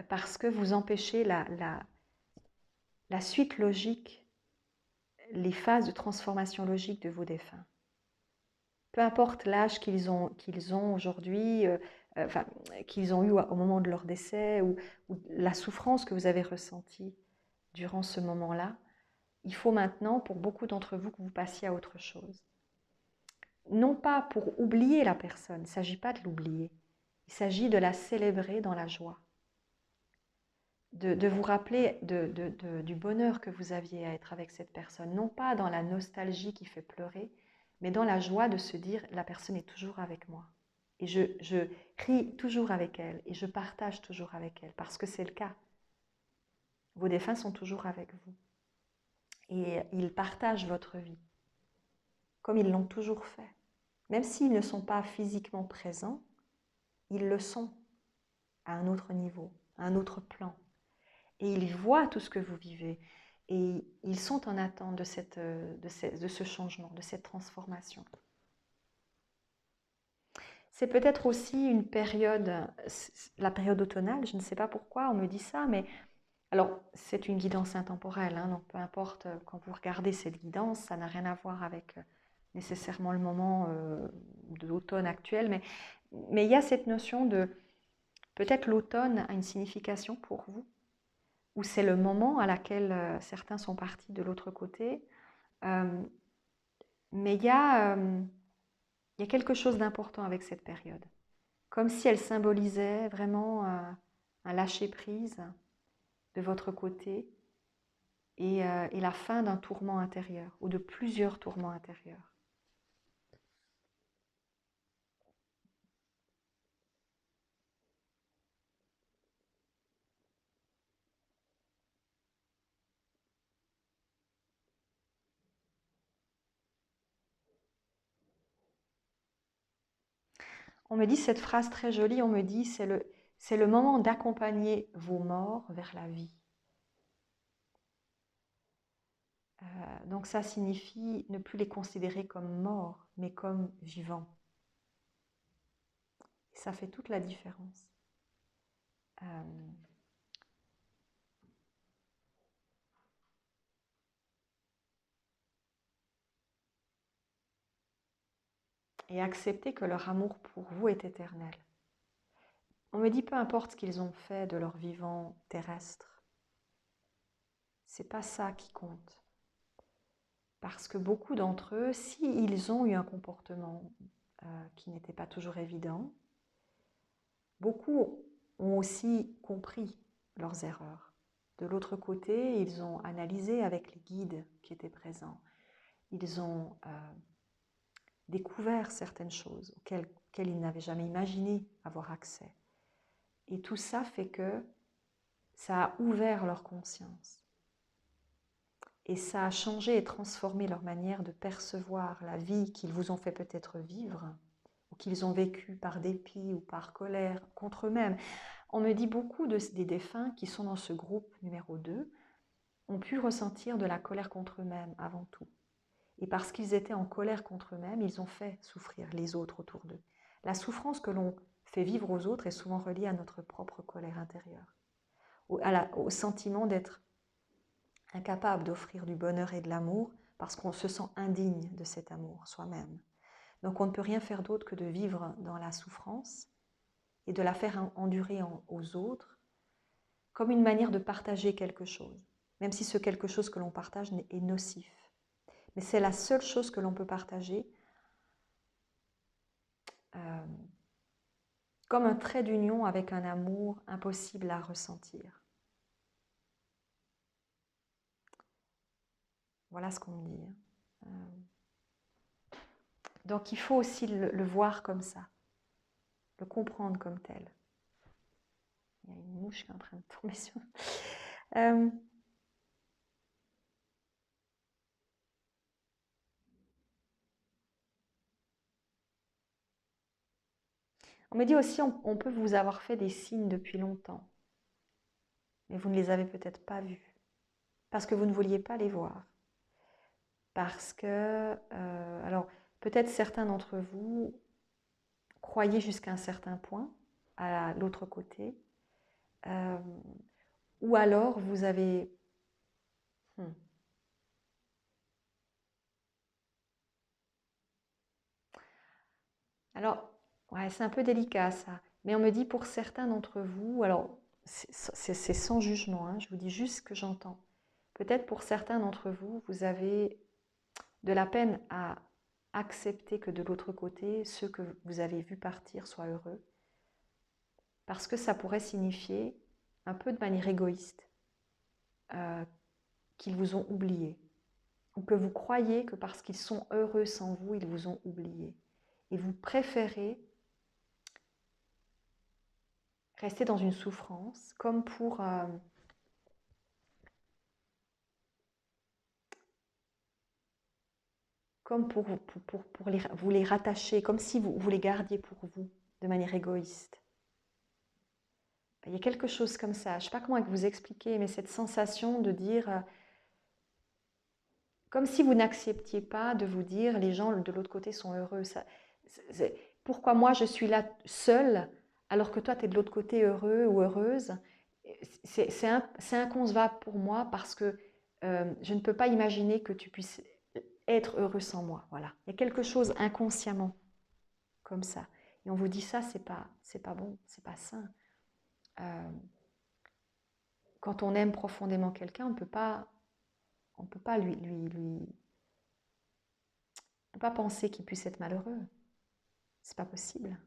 Parce que vous empêchez la suite logique, les phases de transformation logique de vos défunts. Peu importe l'âge qu'ils ont aujourd'hui, enfin, qu'ils ont eu au moment de leur décès ou la souffrance que vous avez ressentie durant ce moment-là, il faut maintenant, pour beaucoup d'entre vous, que vous passiez à autre chose. Non pas pour oublier la personne, il ne s'agit pas de l'oublier, il s'agit de la célébrer dans la joie, de vous rappeler du bonheur que vous aviez à être avec cette personne, non pas dans la nostalgie qui fait pleurer, mais dans la joie de se dire la personne est toujours avec moi. Et je ris toujours avec elle et je partage toujours avec elle parce que c'est le cas. Vos défunts sont toujours avec vous et ils partagent votre vie comme ils l'ont toujours fait. Même s'ils ne sont pas physiquement présents, ils le sont à un autre niveau, à un autre plan. Et ils voient tout ce que vous vivez. Et ils sont en attente de ce changement, de cette transformation. C'est peut-être aussi une période, la période automnale, je ne sais pas pourquoi on me dit ça, mais alors c'est une guidance intemporelle, hein, donc peu importe quand vous regardez cette guidance, ça n'a rien à voir avec nécessairement le moment de l'automne actuel, mais il y a cette notion de peut-être l'automne a une signification pour vous, ou c'est le moment à laquelle certains sont partis de l'autre côté, mais il y a quelque chose d'important avec cette période. Comme si elle symbolisait vraiment un lâcher-prise de votre côté et la fin d'un tourment intérieur ou de plusieurs tourments intérieurs. On me dit cette phrase très jolie, on me dit c'est le moment d'accompagner vos morts vers la vie. Donc ça signifie ne plus les considérer comme morts, mais comme vivants. Et ça fait toute la différence. Et accepter que leur amour pour vous est éternel. On me dit peu importe ce qu'ils ont fait de leur vivant terrestre, c'est pas ça qui compte. Parce que beaucoup d'entre eux, s'ils ont eu un comportement qui n'était pas toujours évident, beaucoup ont aussi compris leurs erreurs. De l'autre côté, ils ont analysé avec les guides qui étaient présents. Ils ont découvert certaines choses auxquelles ils n'avaient jamais imaginé avoir accès. Et tout ça fait que ça a ouvert leur conscience. Et ça a changé et transformé leur manière de percevoir la vie qu'ils vous ont fait peut-être vivre, ou qu'ils ont vécue par dépit ou par colère contre eux-mêmes. On me dit beaucoup des défunts qui sont dans ce groupe numéro 2 ont pu ressentir de la colère contre eux-mêmes avant tout. Et parce qu'ils étaient en colère contre eux-mêmes, ils ont fait souffrir les autres autour d'eux. La souffrance que l'on fait vivre aux autres est souvent reliée à notre propre colère intérieure, au sentiment d'être incapable d'offrir du bonheur et de l'amour parce qu'on se sent indigne de cet amour soi-même. Donc on ne peut rien faire d'autre que de vivre dans la souffrance et de la faire endurer aux autres comme une manière de partager quelque chose, même si ce quelque chose que l'on partage est nocif. Mais c'est la seule chose que l'on peut partager comme un trait d'union avec un amour impossible à ressentir. Voilà ce qu'on me dit. Donc il faut aussi le voir comme ça, le comprendre comme tel. Il y a une mouche qui est en train de tomber sur... On me dit aussi on peut vous avoir fait des signes depuis longtemps, mais vous ne les avez peut-être pas vus, parce que vous ne vouliez pas les voir. Parce que, alors peut-être certains d'entre vous croyaient jusqu'à un certain point à l'autre côté, ou alors vous avez... Alors, ouais, c'est un peu délicat ça, mais on me dit pour certains d'entre vous, alors c'est sans jugement, hein, je vous dis juste ce que j'entends. Peut-être pour certains d'entre vous, vous avez de la peine à accepter que de l'autre côté, ceux que vous avez vus partir soient heureux, parce que ça pourrait signifier, un peu de manière égoïste, euh, qu'ils vous ont oublié, ou que vous croyez que parce qu'ils sont heureux sans vous, ils vous ont oublié. Et vous préférez rester dans une souffrance, comme pour vous les rattacher, comme si vous les gardiez pour vous, de manière égoïste. Il y a quelque chose comme ça, je ne sais pas comment vous expliquer, mais cette sensation de dire, comme si vous n'acceptiez pas de vous dire, les gens de l'autre côté sont heureux. Pourquoi moi je suis là seule, alors que toi tu es de l'autre côté heureux ou heureuse? C'est inconcevable pour moi parce que je ne peux pas imaginer que tu puisses être heureux sans moi. Voilà. Il y a quelque chose inconsciemment comme ça. Et on vous dit ça, c'est pas bon, c'est pas sain. Quand on aime profondément quelqu'un, on ne peut pas pas penser qu'il puisse être malheureux. C'est pas possible.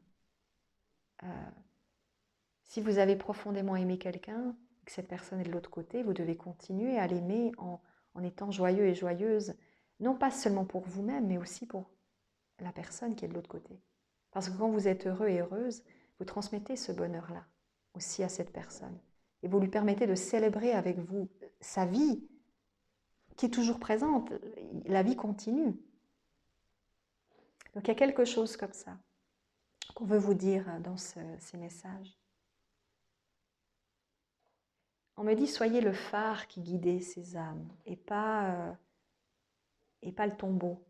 Si vous avez profondément aimé quelqu'un, que cette personne est de l'autre côté, vous devez continuer à l'aimer en étant joyeux et joyeuse, non pas seulement pour vous-même, mais aussi pour la personne qui est de l'autre côté. Parce que quand vous êtes heureux et heureuse, vous transmettez ce bonheur-là aussi à cette personne. Et vous lui permettez de célébrer avec vous sa vie, qui est toujours présente. La vie continue. Donc il y a quelque chose comme ça qu'on veut vous dire dans ces messages. On me dit, soyez le phare qui guidait ces âmes et pas le tombeau.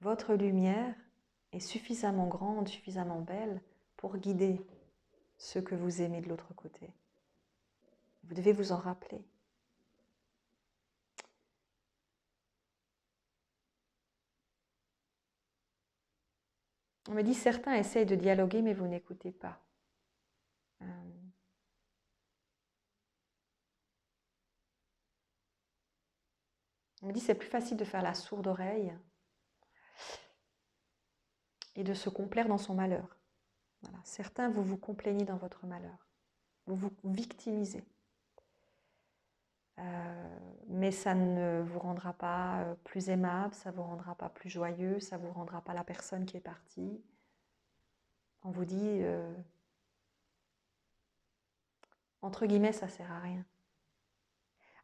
Votre lumière est suffisamment grande, suffisamment belle pour guider ceux que vous aimez de l'autre côté. Vous devez vous en rappeler. On me dit, certains essayent de dialoguer, mais vous n'écoutez pas. On me dit, c'est plus facile de faire la sourde oreille et de se complaire dans son malheur. Voilà. Certains, vous vous complaignez dans votre malheur. Vous vous victimisez. Mais ça ne vous rendra pas plus aimable, ça ne vous rendra pas plus joyeux, ça ne vous rendra pas la personne qui est partie. On vous dit, entre guillemets, ça ne sert à rien.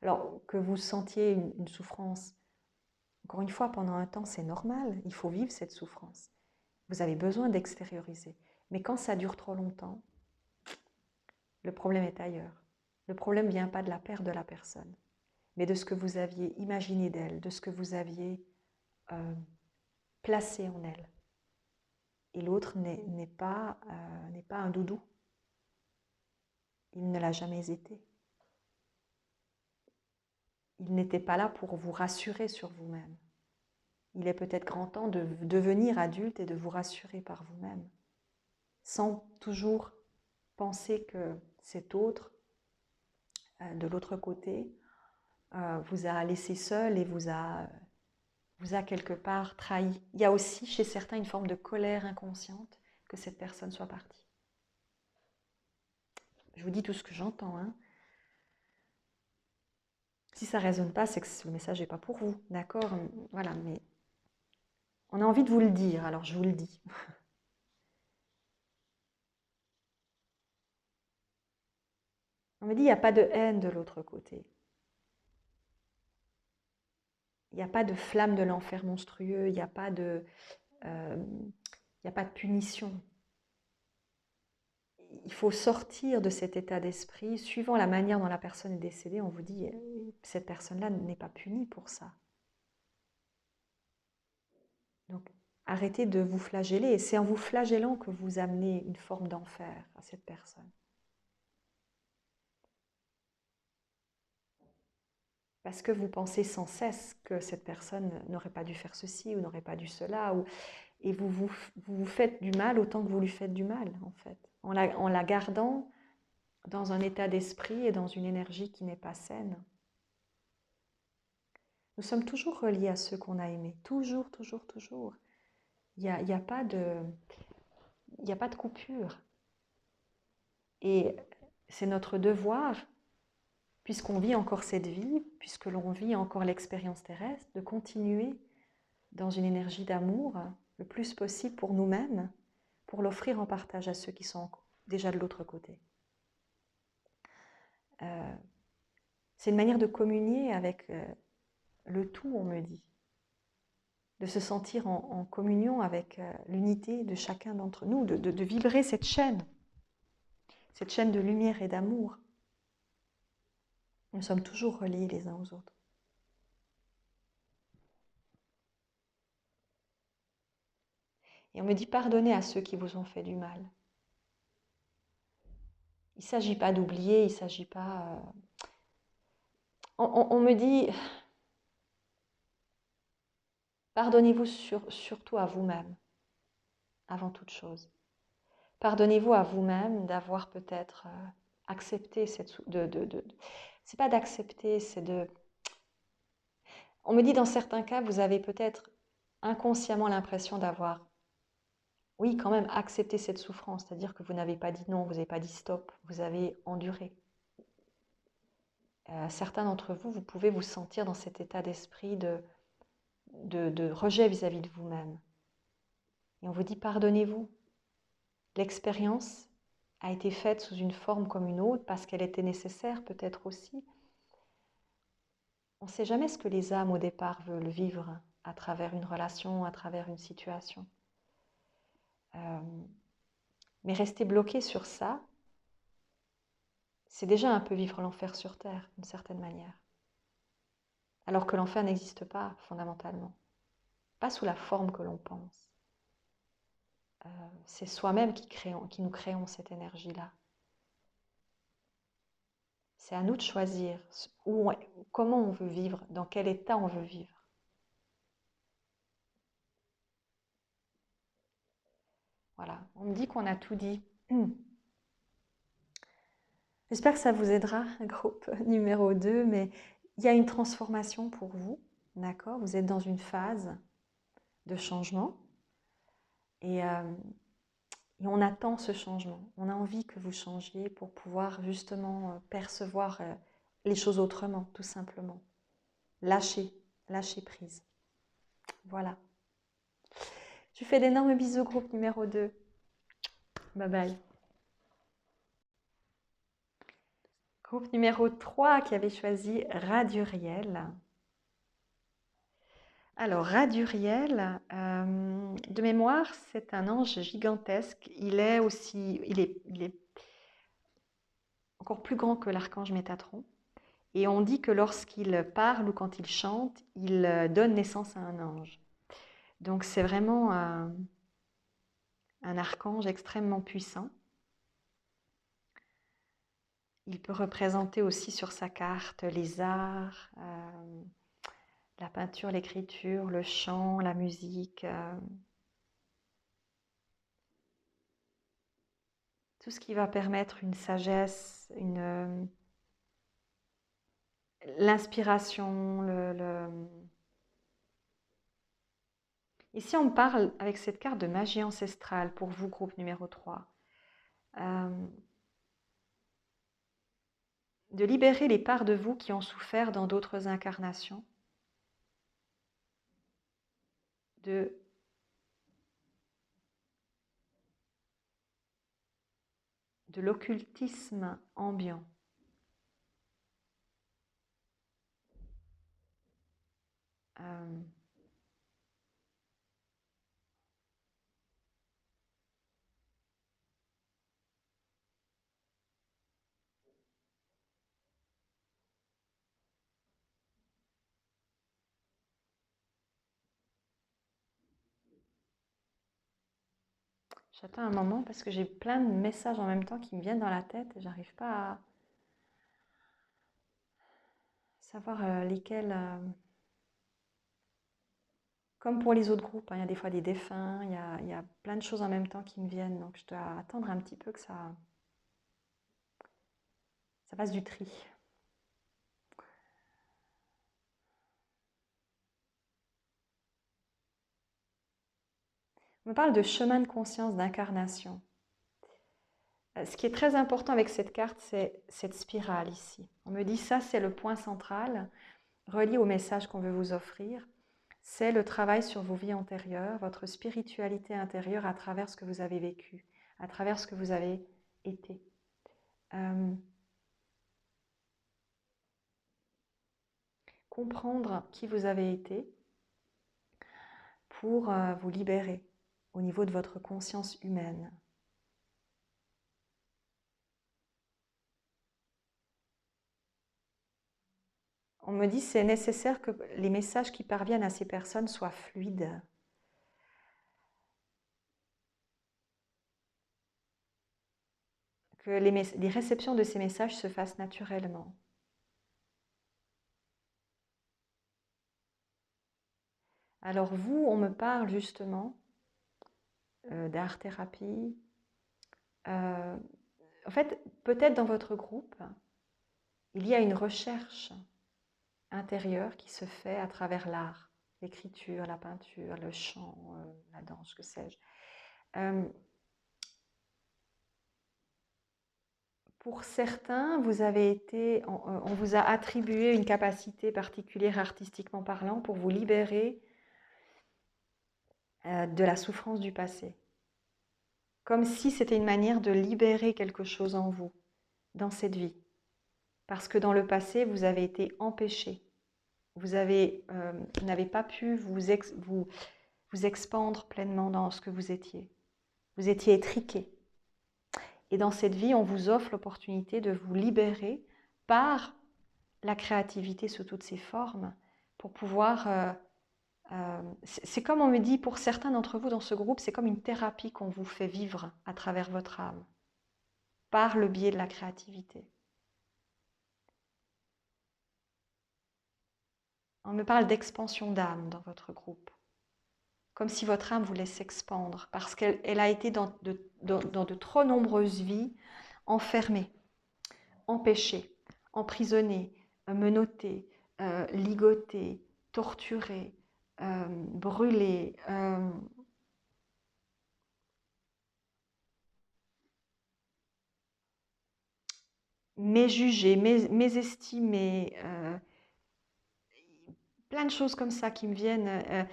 Alors que vous sentiez une souffrance, encore une fois, pendant un temps, c'est normal, il faut vivre cette souffrance. Vous avez besoin d'extérioriser. Mais quand ça dure trop longtemps, le problème est ailleurs. Le problème ne vient pas de la perte de la personne, mais de ce que vous aviez imaginé d'elle, de ce que vous aviez placé en elle. Et l'autre n'est pas un doudou. Il ne l'a jamais été. Il n'était pas là pour vous rassurer sur vous-même. Il est peut-être grand temps de devenir adulte et de vous rassurer par vous-même, sans toujours penser que cet autre, de l'autre côté, vous a laissé seul et vous a quelque part trahi. Il y a aussi chez certains une forme de colère inconsciente que cette personne soit partie. Je vous dis tout ce que j'entends. Hein. Si ça ne résonne pas, c'est que le message n'est pas pour vous. D'accord? Voilà, mais on a envie de vous le dire, alors je vous le dis. On me dit, il n'y a pas de haine de l'autre côté. Il n'y a pas de flamme de l'enfer monstrueux, il n'y a pas de punition. Il faut sortir de cet état d'esprit. Suivant la manière dont la personne est décédée, on vous dit, cette personne-là n'est pas punie pour ça. Donc, arrêtez de vous flageller. Et c'est en vous flagellant que vous amenez une forme d'enfer à cette personne. Parce que vous pensez sans cesse que cette personne n'aurait pas dû faire ceci ou n'aurait pas dû cela. Et vous faites du mal autant que vous lui faites du mal, en fait. En la gardant dans un état d'esprit et dans une énergie qui n'est pas saine. Nous sommes toujours reliés à ceux qu'on a aimés. Toujours, toujours, toujours. Il n'y a, il y a pas de, il y a pas de coupure. Et c'est notre devoir, puisqu'on vit encore cette vie, puisque l'on vit encore l'expérience terrestre, de continuer dans une énergie d'amour le plus possible pour nous-mêmes, pour l'offrir en partage à ceux qui sont déjà de l'autre côté. C'est une manière de communier avec le tout, on me dit, de se sentir en communion avec l'unité de chacun d'entre nous, de vibrer cette chaîne de lumière et d'amour. Nous sommes toujours reliés les uns aux autres. Et on me dit pardonnez à ceux qui vous ont fait du mal. Il ne s'agit pas d'oublier, il ne s'agit pas... On me dit pardonnez-vous surtout à vous-même, avant toute chose. Pardonnez-vous à vous-même d'avoir peut-être accepté cette... C'est pas d'accepter, c'est de... On me dit dans certains cas, vous avez peut-être inconsciemment l'impression d'avoir, oui, quand même accepté cette souffrance, c'est-à-dire que vous n'avez pas dit non, vous n'avez pas dit stop, vous avez enduré. Certains d'entre vous, vous pouvez vous sentir dans cet état d'esprit de rejet vis-à-vis de vous-même. Et on vous dit pardonnez-vous. L'expérience a été faite sous une forme comme une autre parce qu'elle était nécessaire peut-être aussi. On ne sait jamais ce que les âmes au départ veulent vivre à travers une relation, à travers une situation. Mais rester bloqué sur ça, c'est déjà un peu vivre l'enfer sur Terre, d'une certaine manière. Alors que l'enfer n'existe pas, fondamentalement. Pas sous la forme que l'on pense. C'est soi-même qui nous créons cette énergie-là. C'est à nous de choisir comment on veut vivre, dans quel état on veut vivre. Voilà, on me dit qu'on a tout dit. J'espère que ça vous aidera, groupe numéro 2, mais il y a une transformation pour vous, d'accord? Vous êtes dans une phase de changement et on attend ce changement. On a envie que vous changiez pour pouvoir justement percevoir les choses autrement, tout simplement. Lâcher prise. Voilà. Je vous fais d'énormes bisous, groupe numéro 2. Bye bye. Groupe numéro 3 qui avait choisi Raduriel. Alors, Raduriel, de mémoire, c'est un ange gigantesque. Il est encore plus grand que l'archange Métatron. Et on dit que lorsqu'il parle ou quand il chante, il donne naissance à un ange. Donc, c'est vraiment un archange extrêmement puissant. Il peut représenter aussi sur sa carte les arts, la peinture, l'écriture, le chant, la musique, tout ce qui va permettre une sagesse, l'inspiration. Ici, on parle avec cette carte de magie ancestrale pour vous, groupe numéro 3. De libérer les parts de vous qui ont souffert dans d'autres incarnations, de l'occultisme ambiant. J'attends un moment parce que j'ai plein de messages en même temps qui me viennent dans la tête et j'arrive pas à savoir lesquels. Comme pour les autres groupes, hein, il y a des fois des défunts, il y a plein de choses en même temps qui me viennent, donc je dois attendre un petit peu que ça ça fasse du tri. On me parle de chemin de conscience, d'incarnation. Ce qui est très important avec cette carte, c'est cette spirale ici. On me dit ça, c'est le point central, relié au message qu'on veut vous offrir. C'est le travail sur vos vies antérieures, votre spiritualité intérieure à travers ce que vous avez vécu, à travers ce que vous avez été. Comprendre qui vous avez été pour vous libérer au niveau de votre conscience humaine. On me dit que c'est nécessaire que les messages qui parviennent à ces personnes soient fluides. Que les réceptions de ces messages se fassent naturellement. Alors vous, on me parle justement d'art-thérapie. En fait, peut-être dans votre groupe, il y a une recherche intérieure qui se fait à travers l'art, l'écriture, la peinture, le chant, la danse, que sais-je. Pour certains, vous avez été, on vous a attribué une capacité particulière artistiquement parlant pour vous libérer de la souffrance du passé. Comme si c'était une manière de libérer quelque chose en vous, dans cette vie. Parce que dans le passé, vous avez été empêché. Vous n'avez pas pu vous expandre pleinement dans ce que vous étiez. Vous étiez étriqué. Et dans cette vie, on vous offre l'opportunité de vous libérer par la créativité sous toutes ses formes pour pouvoir... c'est comme on me dit, pour certains d'entre vous dans ce groupe, c'est comme une thérapie qu'on vous fait vivre à travers votre âme, par le biais de la créativité. On me parle d'expansion d'âme dans votre groupe, comme si votre âme voulait s'expandre, parce qu'elle a été dans de trop nombreuses vies enfermée, empêchée, emprisonnée, menottée, ligotée, torturée, brûlée, méjugée, mésestimée, plein de choses comme ça qui me viennent.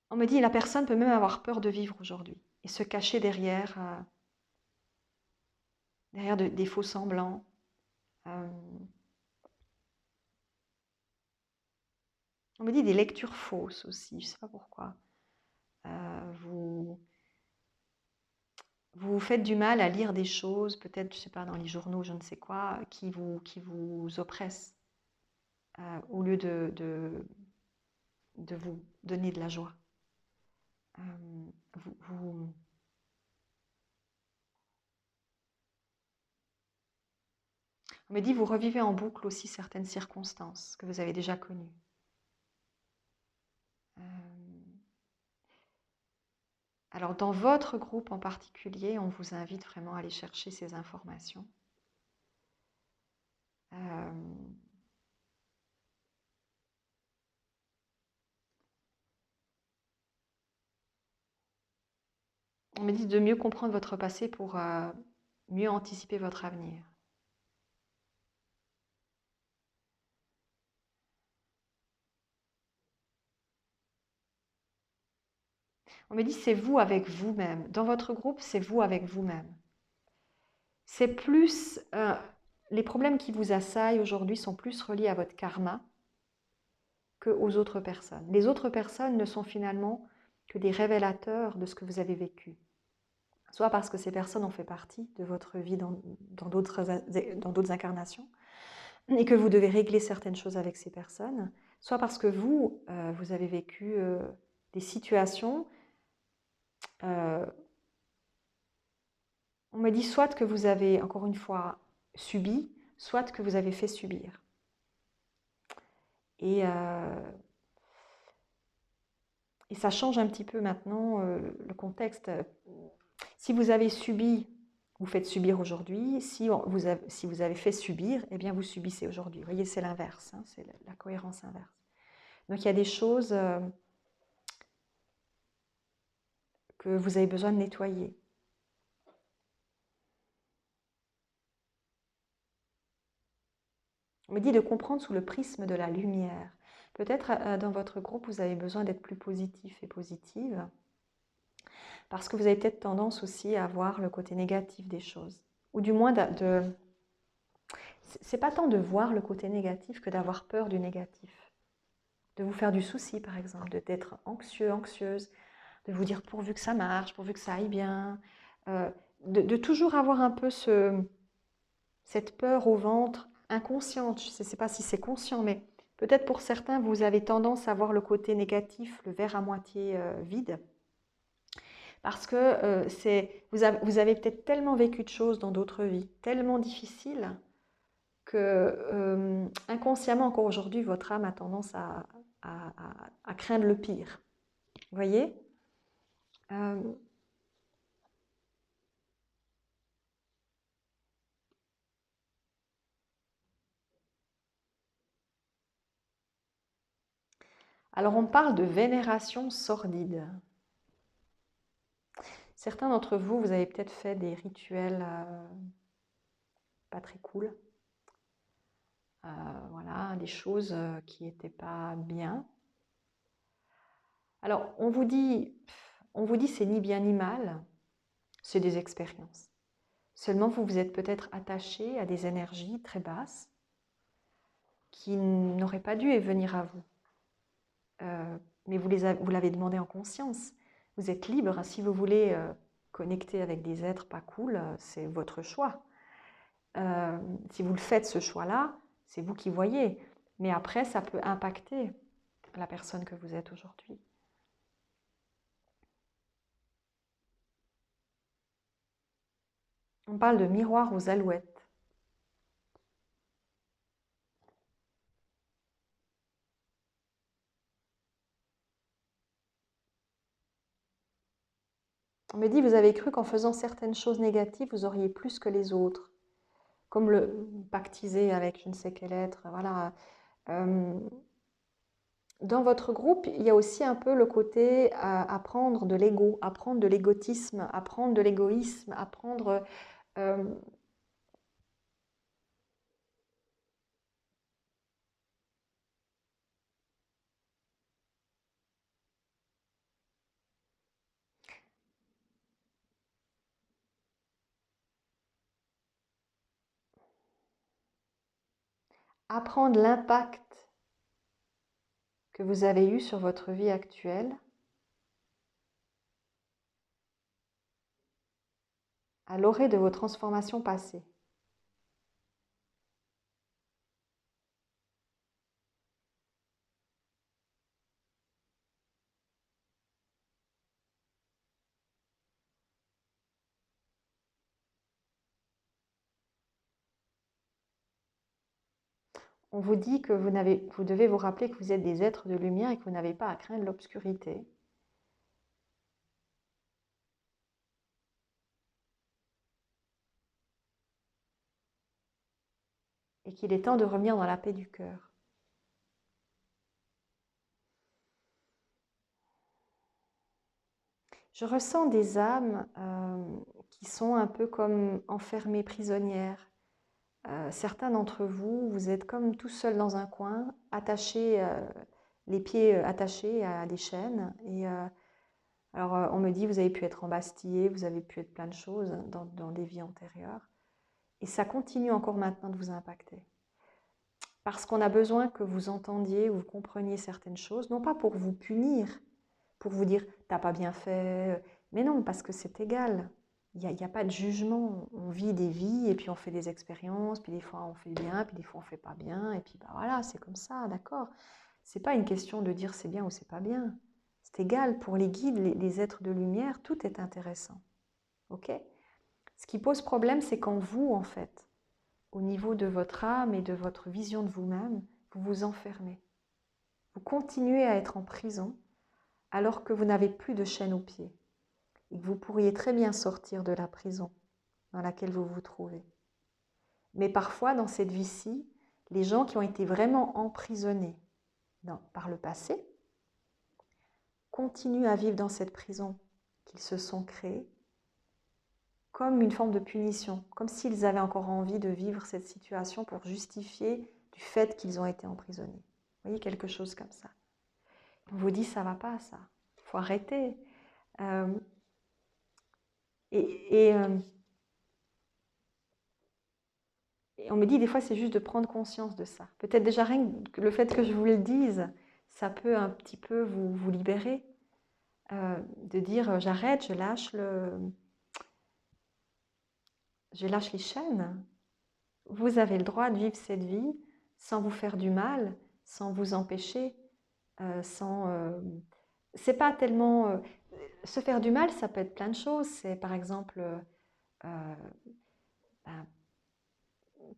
On me dit la personne peut même avoir peur de vivre aujourd'hui et se cacher derrière des faux semblants. On me dit des lectures fausses aussi, je ne sais pas pourquoi. Vous faites du mal à lire des choses, peut-être, je ne sais pas, dans les journaux, je ne sais quoi, qui vous oppressent, au lieu de vous donner de la joie. On me dit vous revivez en boucle aussi certaines circonstances que vous avez déjà connues. Alors dans votre groupe en particulier, on vous invite vraiment à aller chercher ces informations. On me dit de mieux comprendre votre passé pour mieux anticiper votre avenir. On me dit c'est vous avec vous-même. Dans votre groupe, c'est vous avec vous-même. C'est plus... les problèmes qui vous assaillent aujourd'hui sont plus reliés à votre karma qu'aux autres personnes. Les autres personnes ne sont finalement que des révélateurs de ce que vous avez vécu. Soit parce que ces personnes ont fait partie de votre vie dans d'autres incarnations et que vous devez régler certaines choses avec ces personnes, soit parce que vous avez vécu des situations. On me dit soit que vous avez, encore une fois, subi, soit que vous avez fait subir. Et ça change un petit peu maintenant le contexte. Si vous avez subi, vous faites subir aujourd'hui. Si vous avez fait subir, eh bien vous subissez aujourd'hui. Vous voyez, c'est l'inverse, hein, c'est la cohérence inverse. Donc il y a des choses que vous avez besoin de nettoyer. On me dit de comprendre sous le prisme de la lumière. Peut-être dans votre groupe, vous avez besoin d'être plus positif et positive, parce que vous avez peut-être tendance aussi à voir le côté négatif des choses. Ou du moins, c'est pas tant de voir le côté négatif que d'avoir peur du négatif. De vous faire du souci, par exemple, d'être anxieux, anxieuse, de vous dire pourvu que ça marche, pourvu que ça aille bien, de toujours avoir un peu cette peur au ventre inconsciente. Je ne sais pas si c'est conscient, mais peut-être pour certains, vous avez tendance à voir le côté négatif, le verre à moitié vide, parce que vous avez peut-être tellement vécu de choses dans d'autres vies, tellement difficiles, que inconsciemment, encore aujourd'hui, votre âme a tendance à craindre le pire. Vous voyez Alors, on parle de vénération sordide. Certains d'entre vous, vous avez peut-être fait des rituels pas très cool. Voilà, des choses qui n'étaient pas bien. Alors, on vous dit c'est ni bien ni mal, c'est des expériences. Seulement, vous vous êtes peut-être attaché à des énergies très basses qui n'auraient pas dû venir à vous. Mais vous l'avez demandé en conscience. Vous êtes libre. Si vous voulez connecter avec des êtres pas cool, c'est votre choix. Si vous le faites, ce choix-là, c'est vous qui voyez. Mais après, ça peut impacter la personne que vous êtes aujourd'hui. On parle de miroir aux alouettes. On me dit, vous avez cru qu'en faisant certaines choses négatives, vous auriez plus que les autres. Comme le pactiser avec je ne sais quel être. Voilà. Dans votre groupe, il y a aussi un peu le côté apprendre de l'ego, apprendre de l'égotisme, apprendre de l'égoïsme, apprendre... apprendre l'impact que vous avez eu sur votre vie actuelle à l'orée de vos transformations passées. On vous dit que vous devez vous rappeler que vous êtes des êtres de lumière et que vous n'avez pas à craindre l'obscurité. Et qu'il est temps de revenir dans la paix du cœur. Je ressens des âmes qui sont un peu comme enfermées, prisonnières. Certains d'entre vous, vous êtes comme tout seul dans un coin, attachés, les pieds attachés à des chaînes. Et alors, on me dit, vous avez pu être embastillé, vous avez pu être plein de choses dans des vies antérieures. Et ça continue encore maintenant de vous impacter. Parce qu'on a besoin que vous entendiez, vous compreniez certaines choses, non pas pour vous punir, pour vous dire « t'as pas bien fait », mais non, parce que c'est égal. Il n'y a pas de jugement. On vit des vies et puis on fait des expériences, puis des fois on fait bien, puis des fois on fait pas bien, et puis bah voilà, c'est comme ça, d'accord. C'est pas une question de dire c'est bien ou c'est pas bien. C'est égal. Pour les guides, les êtres de lumière, tout est intéressant. Ok? Ce qui pose problème, c'est quand vous, en fait, au niveau de votre âme et de votre vision de vous-même, vous vous enfermez. Vous continuez à être en prison alors que vous n'avez plus de chaîne aux pieds. et que vous pourriez très bien sortir de la prison dans laquelle vous vous trouvez. Mais parfois, dans cette vie-ci, les gens qui ont été vraiment emprisonnés par le passé continuent à vivre dans cette prison qu'ils se sont créée comme une forme de punition, comme s'ils avaient encore envie de vivre cette situation pour justifier du fait qu'ils ont été emprisonnés. Vous voyez, quelque chose comme ça. On vous dit, ça ne va pas, ça. Il faut arrêter. Euh, et, et on me dit, des fois, c'est juste de prendre conscience de ça. Peut-être déjà rien que le fait que je vous le dise, ça peut un petit peu vous libérer. De dire, j'arrête, je lâche les chaînes. Vous avez le droit de vivre cette vie sans vous faire du mal, sans vous empêcher, c'est pas tellement... se faire du mal, ça peut être plein de choses. C'est par exemple ben,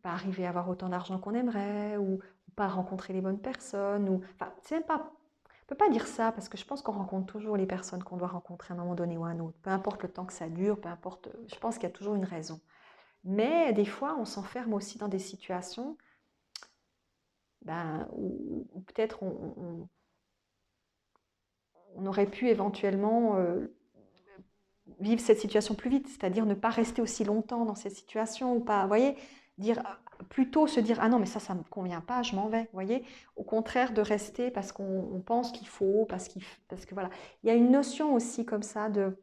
pas arriver à avoir autant d'argent qu'on aimerait, ou pas rencontrer les bonnes personnes, ou... Enfin, c'est même pas... On ne peut pas dire ça, parce que je pense qu'on rencontre toujours les personnes qu'on doit rencontrer à un moment donné ou à un autre. Peu importe le temps que ça dure, peu importe... Je pense qu'il y a toujours une raison. Mais des fois, on s'enferme aussi dans des situations où peut-être on aurait pu éventuellement vivre cette situation plus vite, c'est-à-dire ne pas rester aussi longtemps dans cette situation, ou pas, vous voyez, plutôt se dire, ah non, mais ça ne me convient pas, je m'en vais, vous voyez, au contraire de rester parce qu'on pense qu'il faut, parce que voilà. Il y a une notion aussi comme ça de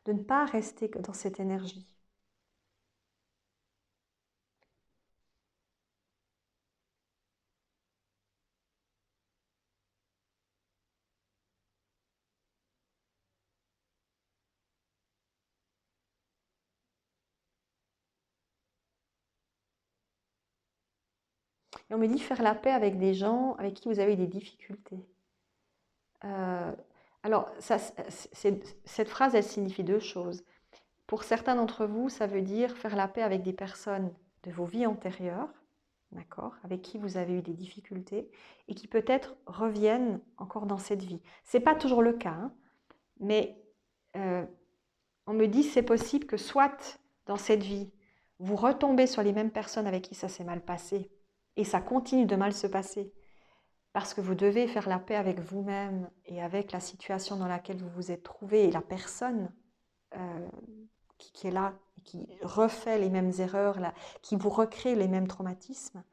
ne pas rester dans cette énergie. Et on me dit faire la paix avec des gens avec qui vous avez des difficultés. Alors, cette phrase, elle signifie deux choses. Pour certains d'entre vous, ça veut dire faire la paix avec des personnes de vos vies antérieures, d'accord, avec qui vous avez eu des difficultés et qui peut-être reviennent encore dans cette vie. Ce n'est pas toujours le cas, hein, mais on me dit c'est possible que soit dans cette vie, vous retombez sur les mêmes personnes avec qui ça s'est mal passé et ça continue de mal se passer parce que vous devez faire la paix avec vous-même et avec la situation dans laquelle vous vous êtes trouvé et la personne qui est là, qui refait les mêmes erreurs, là, qui vous recrée les mêmes traumatismes,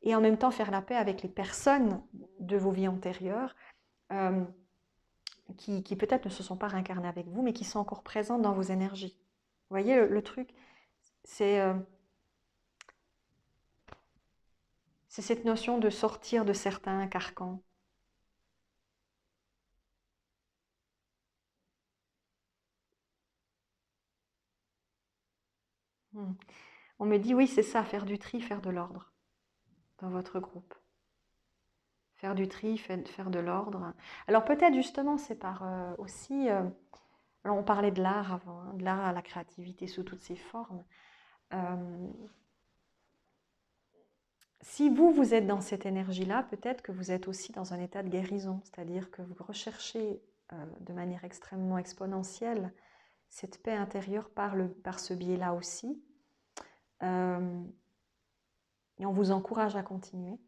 et en même temps faire la paix avec les personnes de vos vies antérieures euh, qui peut-être ne se sont pas réincarnées avec vous, mais qui sont encore présentes dans vos énergies. Vous voyez le truc, c'est cette notion de sortir de certains carcans. On me dit oui, c'est ça, faire du tri, faire de l'ordre dans votre groupe. Faire du tri, faire de l'ordre. Alors peut-être justement, c'est par aussi... alors on parlait de l'art avant, hein, de l'art à la créativité sous toutes ses formes. Euh, si vous êtes dans cette énergie-là, peut-être que vous êtes aussi dans un état de guérison, c'est-à-dire que vous recherchez de manière extrêmement exponentielle cette paix intérieure par ce biais-là aussi. Et on vous encourage à continuer.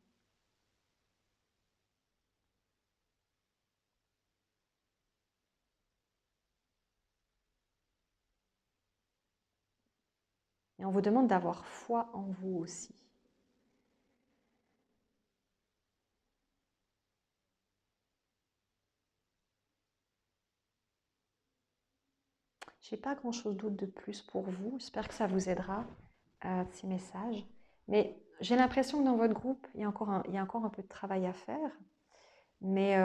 Et on vous demande d'avoir foi en vous aussi. Je n'ai pas grand-chose d'autre de plus pour vous. J'espère que ça vous aidera, ces messages. Mais j'ai l'impression que dans votre groupe, il y a encore un peu de travail à faire. Mais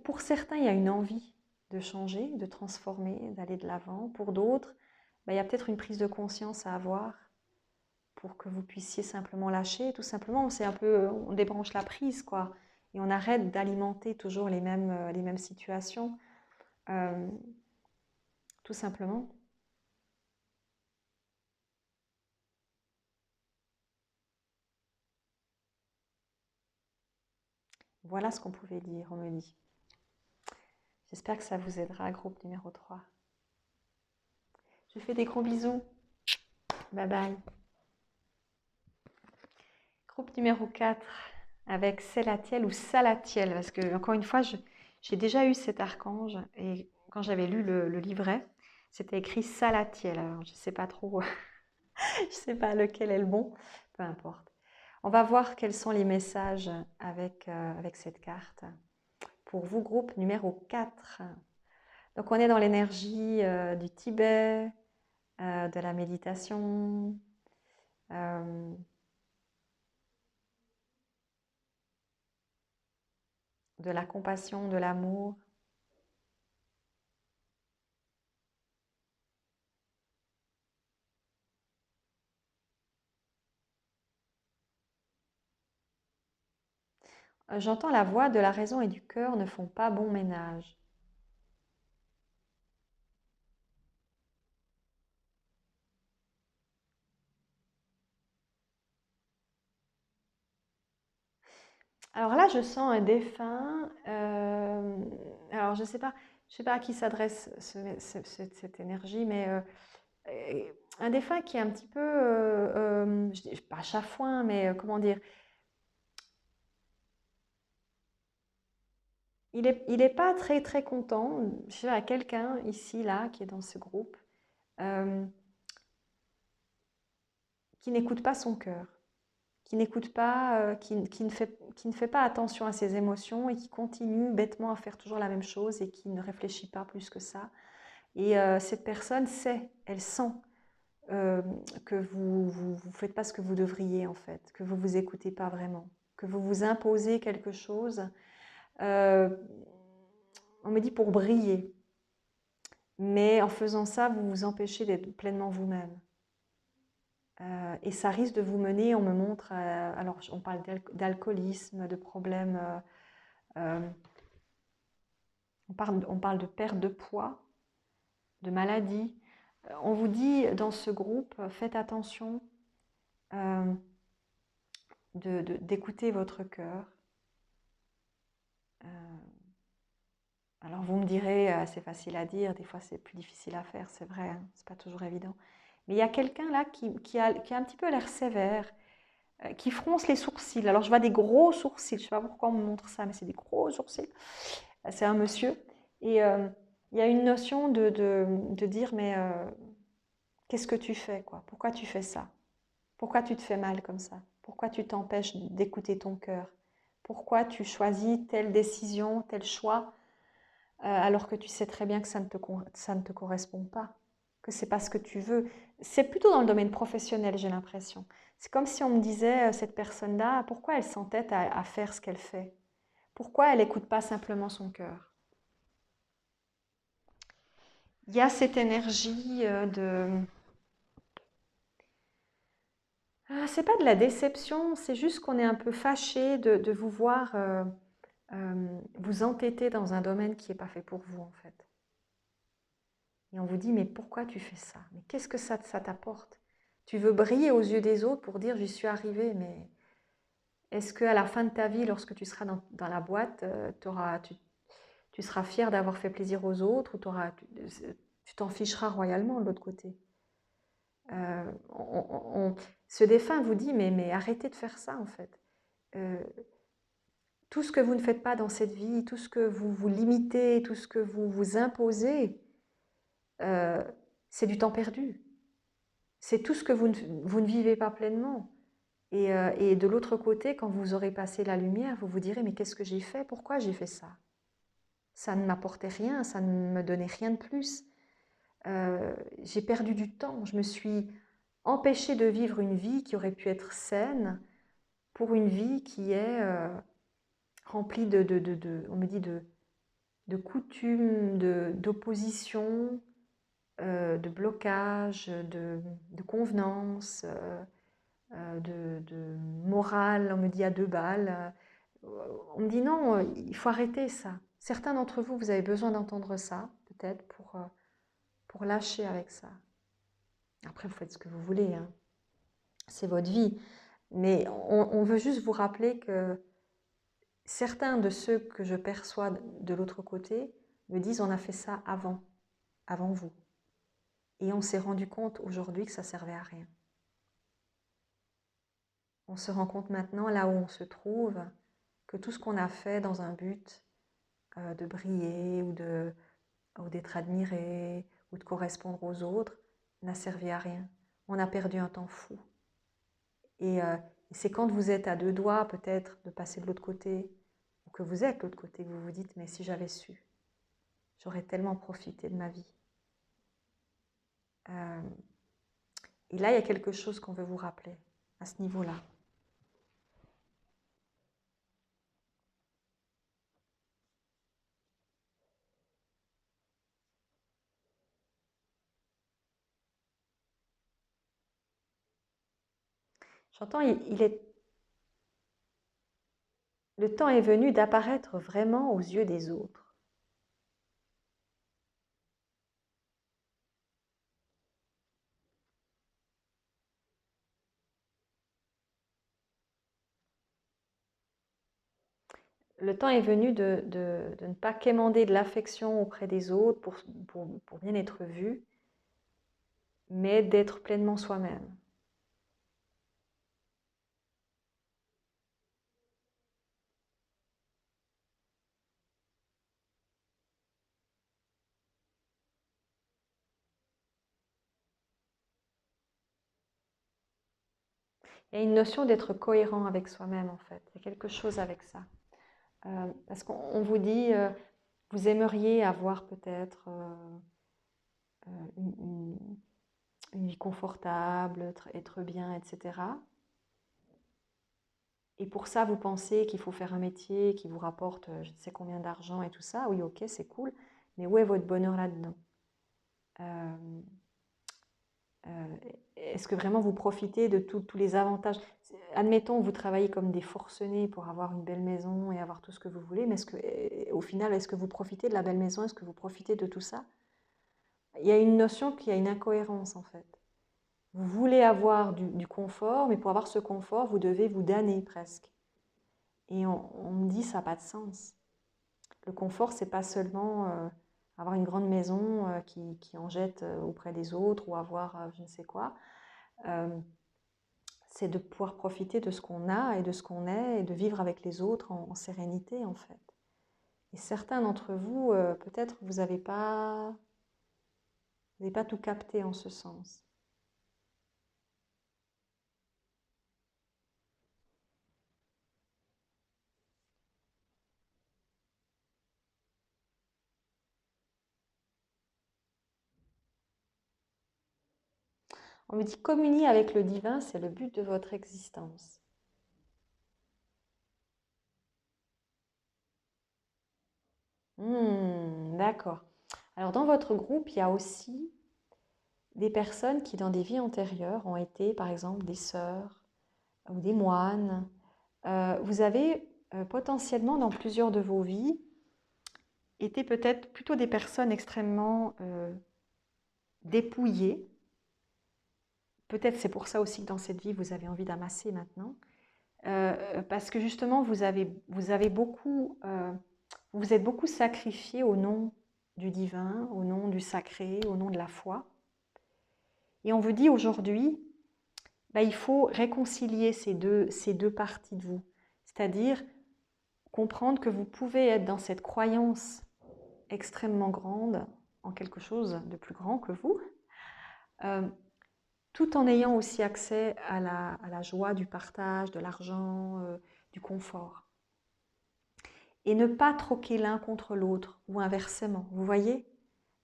pour certains, il y a une envie de changer, de transformer, d'aller de l'avant. Pour d'autres, il y a peut-être une prise de conscience à avoir pour que vous puissiez simplement lâcher. Tout simplement, c'est un peu, on débranche la prise, quoi. Et on arrête d'alimenter toujours les mêmes situations. Euh, tout simplement. Voilà ce qu'on pouvait dire, on me dit. J'espère que ça vous aidera, groupe numéro 3. Je fais des gros bisous. Bye bye. Groupe numéro 4 avec Selatiel ou Salatiel, parce que, encore une fois, j'ai déjà eu cet archange et quand j'avais lu le livret, c'était écrit Salatiel. Alors, je ne sais pas trop, je ne sais pas lequel est le bon, peu importe. On va voir quels sont les messages avec cette carte. Pour vous, groupe numéro 4. Donc, on est dans l'énergie du Tibet, de la méditation, de la compassion, de l'amour. J'entends la voix de la raison et du cœur ne font pas bon ménage. Alors là, je sens un défunt. Alors, je sais pas à qui s'adresse cette énergie, mais un défunt qui est un petit peu, je dis pas chafouin, mais comment dire, il est pas très très content. Je sais pas, quelqu'un ici, là, qui est dans ce groupe, euh, qui n'écoute pas son cœur, qui n'écoute pas, qui ne fait pas attention à ses émotions et qui continue bêtement à faire toujours la même chose et qui ne réfléchit pas plus que ça. Et cette personne sait, elle sent euh, que vous faites pas ce que vous devriez en fait, que vous vous écoutez pas vraiment, que vous vous imposez quelque chose. Euh, on me dit pour briller, mais en faisant ça, vous vous empêchez d'être pleinement vous-même. Et ça risque de vous mener, on me montre, alors on parle d'alcoolisme, de problèmes, euh, on parle de perte de poids, de maladie. On vous dit dans ce groupe, faites attention euh, d'écouter votre cœur. Alors vous me direz, c'est facile à dire, des fois c'est plus difficile à faire, c'est vrai, hein, c'est pas toujours évident. Mais il y a quelqu'un là qui a un petit peu l'air sévère, qui fronce les sourcils. Alors je vois des gros sourcils, je ne sais pas pourquoi on me montre ça, mais c'est des gros sourcils. C'est un monsieur. Et il y a une notion de dire, mais qu'est-ce que tu fais, quoi? Pourquoi tu fais ça? Pourquoi tu te fais mal comme ça? Pourquoi tu t'empêches d'écouter ton cœur? Pourquoi tu choisis telle décision, tel choix, alors que tu sais très bien que ça ne te correspond pas, que c'est pas ce que tu veux? C'est plutôt dans le domaine professionnel, j'ai l'impression. C'est comme si on me disait, cette personne-là, pourquoi elle s'entête à faire ce qu'elle fait? Pourquoi elle n'écoute pas simplement son cœur? Il y a cette énergie de... Ah, c'est pas de la déception, c'est juste qu'on est un peu fâché de vous voir vous entêter dans un domaine qui n'est pas fait pour vous, en fait. Et on vous dit, mais pourquoi tu fais ça? Mais qu'est-ce que ça t'apporte? Tu veux briller aux yeux des autres pour dire, j'y suis arrivé, mais est-ce qu'à la fin de ta vie, lorsque tu seras dans la boîte, tu seras fier d'avoir fait plaisir aux autres ou tu t'en ficheras royalement de l'autre côté? Euh, ce défunt vous dit, mais arrêtez de faire ça en fait. Euh, tout ce que vous ne faites pas dans cette vie, tout ce que vous vous limitez, tout ce que vous vous imposez, euh, c'est du temps perdu. C'est tout ce que vous ne vivez pas pleinement. Et de l'autre côté, quand vous aurez passé la lumière, vous vous direz, mais qu'est-ce que j'ai fait? Pourquoi j'ai fait ça? Ça ne m'apportait rien, ça ne me donnait rien de plus. J'ai perdu du temps, je me suis empêchée de vivre une vie qui aurait pu être saine pour une vie qui est remplie on me dit, de coutumes, d'opposition, de blocage, de convenance, de morale, on me dit à deux balles. On me dit non, il faut arrêter ça. Certains d'entre vous, vous avez besoin d'entendre ça, peut-être, pour lâcher avec ça. Après, vous faites ce que vous voulez, hein. C'est votre vie. Mais on veut juste vous rappeler que certains de ceux que je perçois de l'autre côté me disent on a fait ça avant vous. Et on s'est rendu compte aujourd'hui que ça servait à rien. On se rend compte maintenant, là où on se trouve, que tout ce qu'on a fait dans un but de briller ou d'être admiré ou de correspondre aux autres n'a servi à rien. On a perdu un temps fou. Et c'est quand vous êtes à deux doigts peut-être de passer de l'autre côté, ou que vous êtes de l'autre côté, que vous vous dites, mais si j'avais su, j'aurais tellement profité de ma vie. Et là, il y a quelque chose qu'on veut vous rappeler à ce niveau-là. J'entends, le temps est venu d'apparaître vraiment aux yeux des autres. Le temps est venu de ne pas quémander de l'affection auprès des autres pour bien être vu, mais d'être pleinement soi-même. Il y a une notion d'être cohérent avec soi-même en fait. Il y a quelque chose avec ça. Parce qu'on vous dit, vous aimeriez avoir peut-être une, une vie confortable, être bien, etc. Et pour ça, vous pensez qu'il faut faire un métier qui vous rapporte je ne sais combien d'argent et tout ça. Oui, ok, c'est cool. Mais où est votre bonheur là-dedans? Est-ce que vraiment vous profitez de tous les avantages? Admettons, vous travaillez comme des forcenés pour avoir une belle maison et avoir tout ce que vous voulez, mais au final, est-ce que vous profitez de la belle maison? Est-ce que vous profitez de tout ça? Il y a une notion qu'il y a une incohérence en fait. Vous voulez avoir du confort, mais pour avoir ce confort, vous devez vous damner presque. Et on me dit ça n'a pas de sens. Le confort, c'est pas seulement avoir une grande maison qui en jette auprès des autres ou avoir je ne sais quoi. C'est de pouvoir profiter de ce qu'on a et de ce qu'on est et de vivre avec les autres en sérénité en fait. Et certains d'entre vous, peut-être vous n'avez pas tout capté en ce sens. On me dit communier avec le divin, c'est le but de votre existence. D'accord. Alors dans votre groupe, il y a aussi des personnes qui dans des vies antérieures ont été par exemple des sœurs ou des moines. Vous avez potentiellement dans plusieurs de vos vies été peut-être plutôt des personnes extrêmement dépouillées. Peut-être c'est pour ça aussi que dans cette vie vous avez envie d'amasser maintenant. Parce que justement vous avez beaucoup, vous vous êtes beaucoup sacrifié au nom du divin, au nom du sacré, au nom de la foi. Et on vous dit aujourd'hui, bah, il faut réconcilier ces deux parties de vous. C'est-à-dire comprendre que vous pouvez être dans cette croyance extrêmement grande en quelque chose de plus grand que vous, tout en ayant aussi accès à la joie du partage, de l'argent, du confort. Et ne pas troquer l'un contre l'autre ou inversement, vous voyez?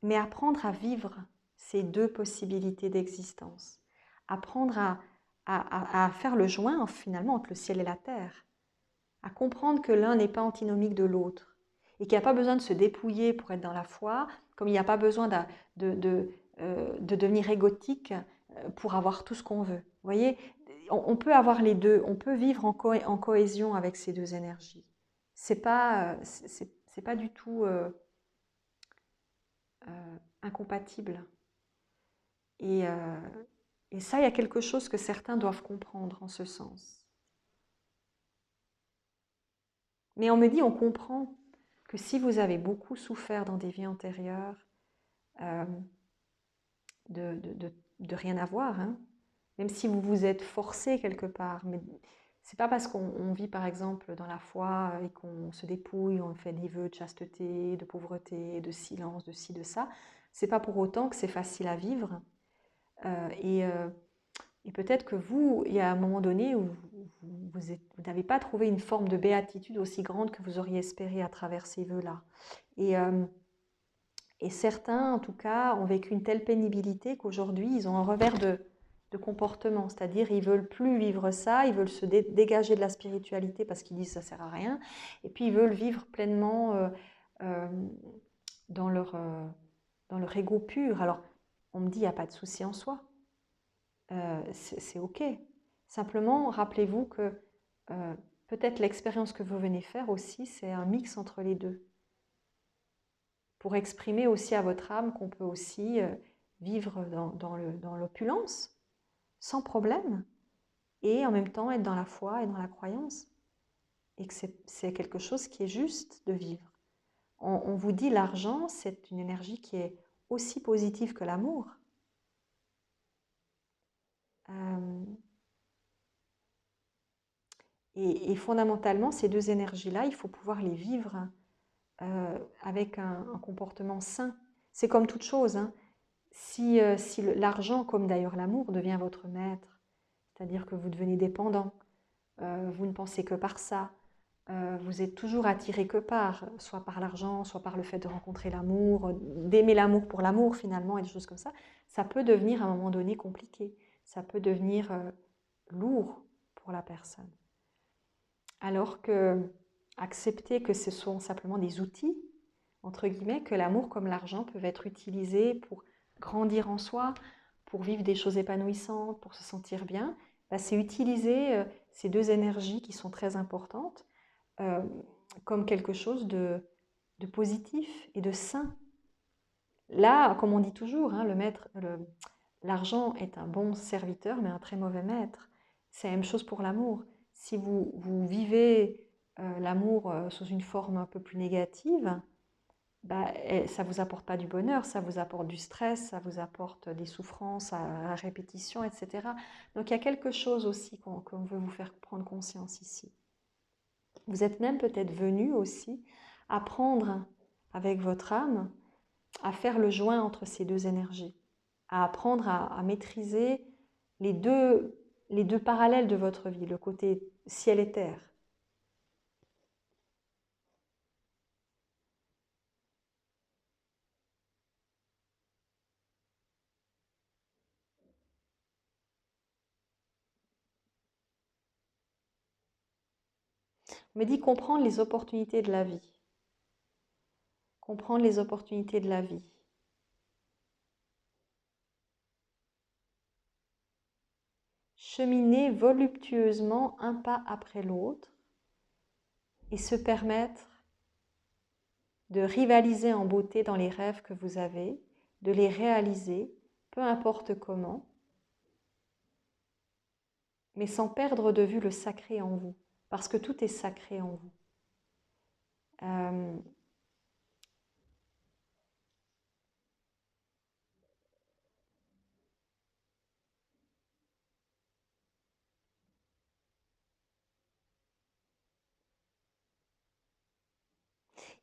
Mais apprendre à vivre ces deux possibilités d'existence. Apprendre à faire le joint finalement entre le ciel et la terre. À comprendre que l'un n'est pas antinomique de l'autre. Et qu'il n'y a pas besoin de se dépouiller pour être dans la foi, comme il n'y a pas besoin de devenir égotique pour avoir tout ce qu'on veut. Vous voyez, on peut avoir les deux, on peut vivre en cohésion avec ces deux énergies. C'est pas du tout incompatible. Et, euh, et ça, il y a quelque chose que certains doivent comprendre en ce sens. Mais on me dit, on comprend que si vous avez beaucoup souffert dans des vies antérieures, euh, de rien avoir, hein, même si vous vous êtes forcé quelque part, mais c'est pas parce qu'on vit par exemple dans la foi et qu'on se dépouille, on fait des vœux de chasteté, de pauvreté, de silence, de ci, de ça, c'est pas pour autant que c'est facile à vivre. Euh, et euh, et peut-être que vous, il y a un moment donné où vous n'avez pas trouvé une forme de béatitude aussi grande que vous auriez espéré à travers ces vœux-là. Et, euh, et certains, en tout cas, ont vécu une telle pénibilité qu'aujourd'hui, ils ont un revers de comportement. C'est-à-dire, ils veulent plus vivre ça, ils veulent se dégager de la spiritualité parce qu'ils disent que ça sert à rien. Et puis, ils veulent vivre pleinement euh, dans dans leur ego pur. Alors, on me dit, il n'y a pas de souci en soi. C'est OK. Simplement, rappelez-vous que euh, peut-être l'expérience que vous venez faire aussi, c'est un mix entre les deux. Pour exprimer aussi à votre âme qu'on peut aussi vivre dans l'opulence, sans problème, et en même temps être dans la foi et dans la croyance, et que c'est quelque chose qui est juste de vivre. On vous dit l'argent, c'est une énergie qui est aussi positive que l'amour. Euh, et fondamentalement, ces deux énergies-là, il faut pouvoir les vivre avec un comportement sain. C'est comme toute chose, hein. Si l'argent, comme d'ailleurs l'amour, devient votre maître, c'est-à-dire que vous devenez dépendant, vous ne pensez que par ça, vous êtes toujours attiré que par, soit par l'argent, soit par le fait de rencontrer l'amour, d'aimer l'amour pour l'amour finalement, et des choses comme ça peut devenir à un moment donné compliqué, ça peut devenir lourd pour la personne. Alors que accepter que ce sont simplement des outils, entre guillemets, que l'amour comme l'argent peuvent être utilisés pour grandir en soi, pour vivre des choses épanouissantes, pour se sentir bien, bah, c'est utiliser ces deux énergies qui sont très importantes euh, comme quelque chose de positif et de sain. Là, comme on dit toujours, hein, l'argent est un bon serviteur, mais un très mauvais maître. C'est la même chose pour l'amour. Si vous vivez l'amour sous une forme un peu plus négative, bah, ça ne vous apporte pas du bonheur, ça vous apporte du stress, ça vous apporte des souffrances à répétition, etc. Donc il y a quelque chose aussi qu'on veut vous faire prendre conscience ici. Vous êtes même peut-être venu aussi apprendre avec votre âme à faire le joint entre ces deux énergies, à apprendre à maîtriser les deux parallèles de votre vie, le côté ciel et terre. On me dit comprendre les opportunités de la vie. Comprendre les opportunités de la vie. Cheminer voluptueusement un pas après l'autre et se permettre de rivaliser en beauté dans les rêves que vous avez, de les réaliser, peu importe comment, mais sans perdre de vue le sacré en vous, parce que tout est sacré en vous. Euh,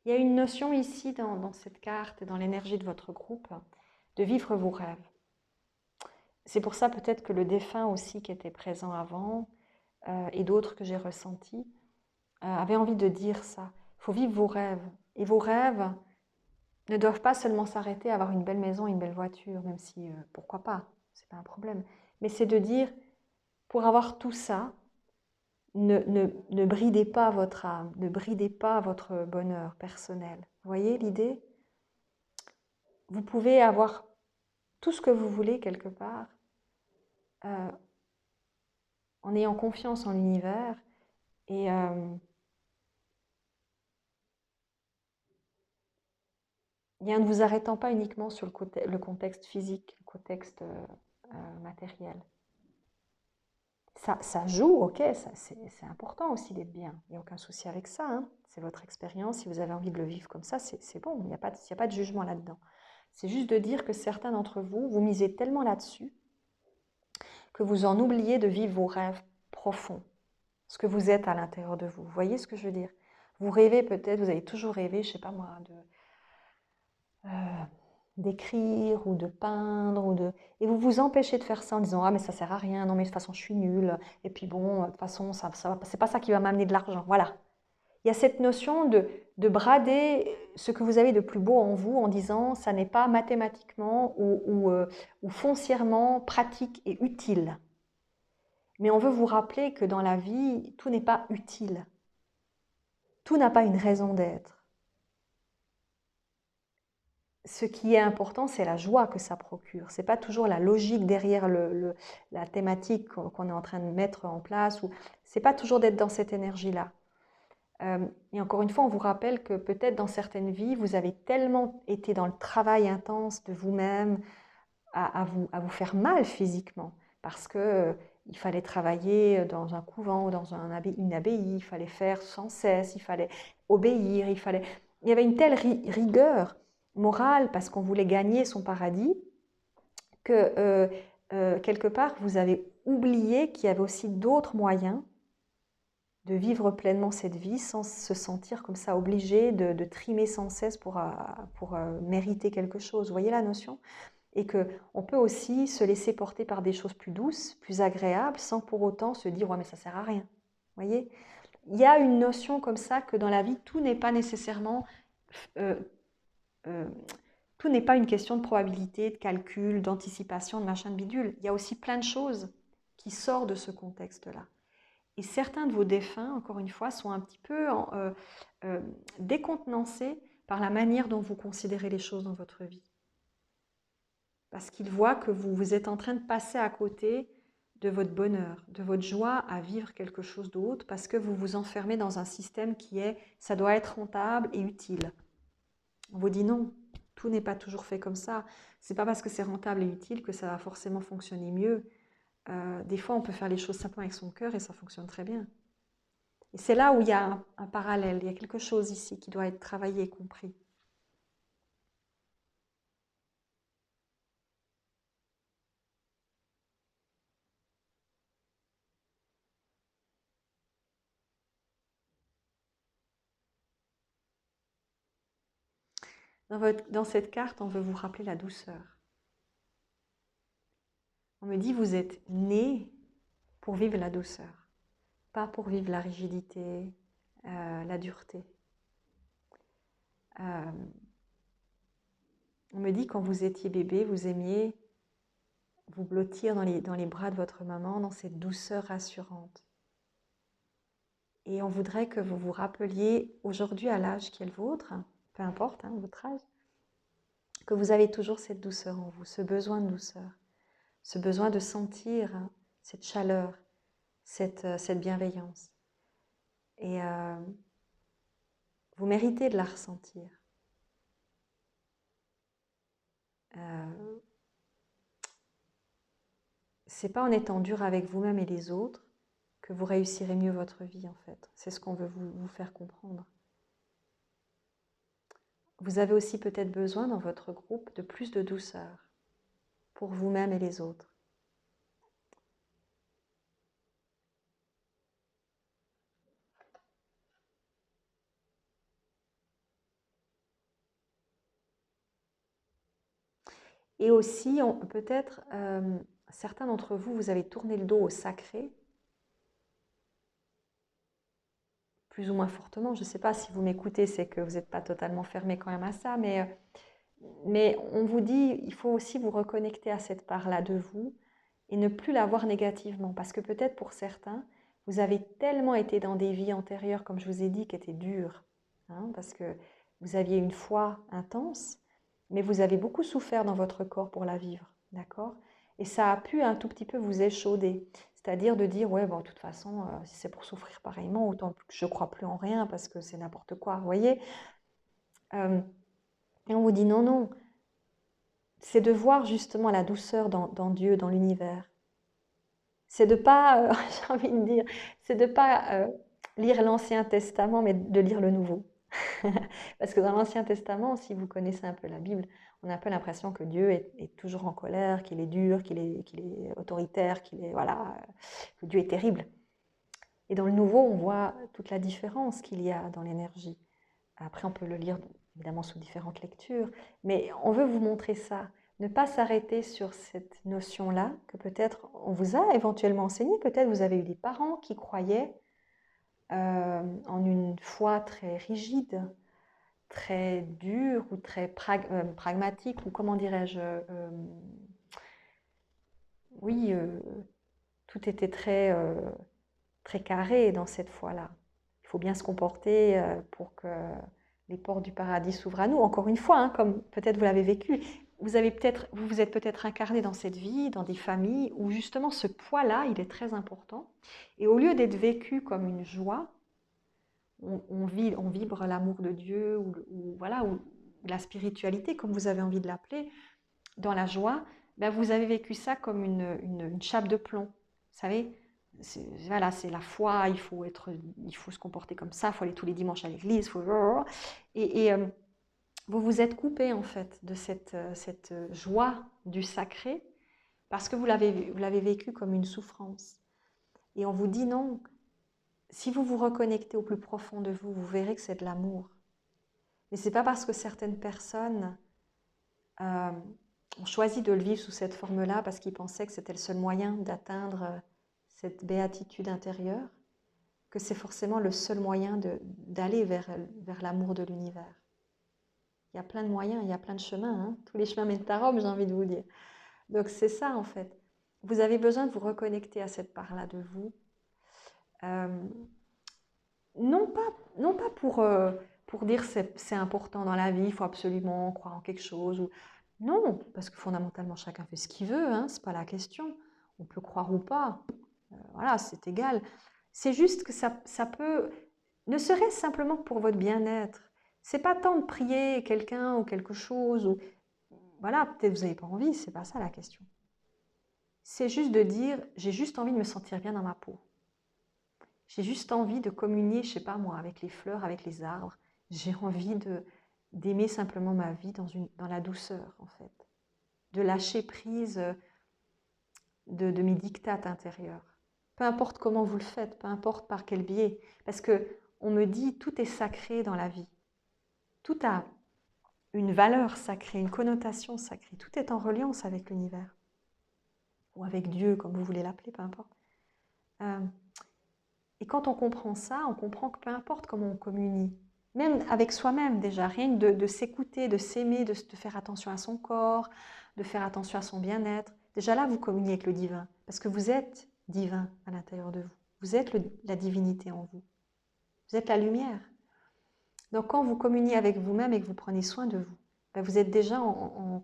il y a une notion ici dans cette carte et dans l'énergie de votre groupe de vivre vos rêves. C'est pour ça peut-être que le défunt aussi qui était présent avant et d'autres que j'ai ressentis avaient envie de dire ça. Il faut vivre vos rêves. Et vos rêves ne doivent pas seulement s'arrêter à avoir une belle maison, une belle voiture, même si pourquoi pas, c'est pas un problème. Mais c'est de dire, pour avoir tout ça, ne bridez pas votre âme, ne bridez pas votre bonheur personnel. Vous voyez l'idée? Vous pouvez avoir tout ce que vous voulez quelque part euh, en ayant confiance en l'univers et en ne vous arrêtant pas uniquement sur le contexte physique, le contexte matériel. Ça joue, ok, c'est important aussi d'être bien. Il n'y a aucun souci avec ça, hein. C'est votre expérience. Si vous avez envie de le vivre comme ça, c'est bon. Il y a pas de jugement là-dedans. C'est juste de dire que certains d'entre vous, vous misez tellement là-dessus que vous en oubliez de vivre vos rêves profonds, ce que vous êtes à l'intérieur de vous. Vous voyez ce que je veux dire? Vous rêvez peut-être, vous avez toujours rêvé, je ne sais pas moi, euh, d'écrire ou de peindre et vous vous empêchez de faire ça en disant ah mais ça sert à rien, non mais de toute façon je suis nulle et puis bon de toute façon c'est pas ça qui va m'amener de l'argent. Voilà, il y a cette notion de brader ce que vous avez de plus beau en vous en disant ça n'est pas mathématiquement ou foncièrement pratique et utile. Mais on veut vous rappeler que dans la vie tout n'est pas utile, tout n'a pas une raison d'être. Ce qui est important, c'est la joie que ça procure. Ce n'est pas toujours la logique derrière la thématique qu'on est en train de mettre en place. Ce n'est pas toujours d'être dans cette énergie-là. Et encore une fois, on vous rappelle que peut-être dans certaines vies, vous avez tellement été dans le travail intense de vous-même à vous faire mal physiquement. Parce que il fallait travailler dans un couvent ou dans une abbaye, il fallait faire sans cesse, il fallait obéir, il y avait une telle rigueur morale parce qu'on voulait gagner son paradis que quelque part vous avez oublié qu'il y avait aussi d'autres moyens de vivre pleinement cette vie sans se sentir comme ça obligé de trimer sans cesse pour mériter quelque chose. Vous voyez la notion? Et qu'on peut aussi se laisser porter par des choses plus douces, plus agréables, sans pour autant se dire « ouais mais ça sert à rien ». Vous voyez? Il y a une notion comme ça que dans la vie, tout n'est pas nécessairement... tout n'est pas une question de probabilité, de calcul, d'anticipation, de machin de bidule. Il y a aussi plein de choses qui sortent de ce contexte-là. Et certains de vos défunts, encore une fois, sont un petit peu décontenancés par la manière dont vous considérez les choses dans votre vie. Parce qu'ils voient que vous êtes en train de passer à côté de votre bonheur, de votre joie à vivre quelque chose d'autre, parce que vous vous enfermez dans un système qui est « ça doit être rentable et utile ». On vous dit non, tout n'est pas toujours fait comme ça. Ce n'est pas parce que c'est rentable et utile que ça va forcément fonctionner mieux. Des fois, on peut faire les choses simplement avec son cœur et ça fonctionne très bien. Et c'est là où il y a un parallèle, il y a quelque chose ici qui doit être travaillé et compris. Dans cette carte, on veut vous rappeler la douceur. On me dit, vous êtes né pour vivre la douceur, pas pour vivre la rigidité, la dureté. On me dit, quand vous étiez bébé, vous aimiez vous blottir dans les bras de votre maman, dans cette douceur rassurante. Et on voudrait que vous vous rappeliez, aujourd'hui à l'âge qui est le vôtre, peu importe votre âge, que vous avez toujours cette douceur en vous, ce besoin de douceur, ce besoin de sentir cette chaleur, cette bienveillance. Et vous méritez de la ressentir. C'est pas en étant dur avec vous-même et les autres que vous réussirez mieux votre vie, en fait. C'est ce qu'on veut vous faire comprendre. Vous avez aussi peut-être besoin dans votre groupe de plus de douceur pour vous-même et les autres. Et aussi, peut-être, certains d'entre vous, vous avez tourné le dos au sacré, plus ou moins fortement. Je ne sais pas si vous m'écoutez, c'est que vous n'êtes pas totalement fermé quand même à ça, mais on vous dit, il faut aussi vous reconnecter à cette part-là de vous et ne plus la voir négativement. Parce que peut-être pour certains, vous avez tellement été dans des vies antérieures, comme je vous ai dit, qui étaient dures, parce que vous aviez une foi intense, mais vous avez beaucoup souffert dans votre corps pour la vivre, d'accord? Et ça a pu un tout petit peu vous échauder, c'est-à-dire de dire, ouais, bon, de toute façon, si c'est pour souffrir pareillement, autant que je ne crois plus en rien parce que c'est n'importe quoi, vous voyez? Et on vous dit, non, non, c'est de voir justement la douceur dans Dieu, dans l'univers. c'est de pas, j'ai envie de dire, c'est de pas lire l'Ancien Testament, mais de lire le Nouveau. Parce que dans l'Ancien Testament, si vous connaissez un peu la Bible, on a un peu l'impression que Dieu est toujours en colère, qu'il est dur, qu'il est autoritaire, voilà, que Dieu est terrible. Et dans le Nouveau, on voit toute la différence qu'il y a dans l'énergie. Après, on peut le lire évidemment sous différentes lectures, mais on veut vous montrer ça. Ne pas s'arrêter sur cette notion-là, que peut-être on vous a éventuellement enseigné, peut-être vous avez eu des parents qui croyaient en une foi très rigide, très dure ou très pragmatique, ou comment dirais-je, oui, tout était très carré dans cette foi-là. Il faut bien se comporter pour que les portes du paradis s'ouvrent à nous. Encore une fois, hein, comme peut-être vous l'avez vécu, vous êtes peut-être incarné dans cette vie, dans des familles où justement ce poids-là, il est très important. Et au lieu d'être vécu comme une joie, on vibre l'amour de Dieu voilà, ou la spiritualité, comme vous avez envie de l'appeler, dans la joie, ben vous avez vécu ça comme une chape de plomb. Vous savez, voilà, c'est la foi, il faut se comporter comme ça, il faut aller tous les dimanches à l'église, et vous vous êtes coupé en fait de cette joie du sacré parce que vous l'avez vécu comme une souffrance. Et on vous dit non, si vous vous reconnectez au plus profond de vous, vous verrez que c'est de l'amour. Mais c'est pas parce que certaines personnes ont choisi de le vivre sous cette forme-là parce qu'ils pensaient que c'était le seul moyen d'atteindre cette béatitude intérieure, que c'est forcément le seul moyen d'aller vers l'amour de l'univers. Il y a plein de moyens, il y a plein de chemins. Hein. Tous les chemins mènent à Rome, j'ai envie de vous dire. Donc c'est ça en fait. Vous avez besoin de vous reconnecter à cette part-là de vous. Non pas pour dire c'est important dans la vie, il faut absolument croire en quelque chose. Non, parce que fondamentalement chacun fait ce qu'il veut, hein, c'est pas la question. On peut croire ou pas, voilà, c'est égal. C'est juste que ça peut, ne serait-ce simplement pour votre bien-être. C'est pas tant de prier quelqu'un ou quelque chose, ou voilà, peut-être vous n'avez pas envie, c'est pas ça la question. C'est juste de dire, j'ai juste envie de me sentir bien dans ma peau. J'ai juste envie de communier, je sais pas moi, avec les fleurs, avec les arbres. J'ai envie d'aimer simplement ma vie dans la douceur, en fait. De lâcher prise de mes dictates intérieurs. Peu importe comment vous le faites, peu importe par quel biais. Parce que on me dit, tout est sacré dans la vie. Tout a une valeur sacrée, une connotation sacrée. Tout est en reliance avec l'univers. Ou avec Dieu, comme vous voulez l'appeler, peu importe. Et quand on comprend ça, on comprend que peu importe comment on communie, même avec soi-même déjà, rien que de s'écouter, de s'aimer, de faire attention à son corps, de faire attention à son bien-être, déjà là, vous communiez avec le divin, parce que vous êtes divin à l'intérieur de vous. Vous êtes la divinité en vous. Vous êtes la lumière. Donc quand vous communiez avec vous-même et que vous prenez soin de vous, ben vous êtes déjà en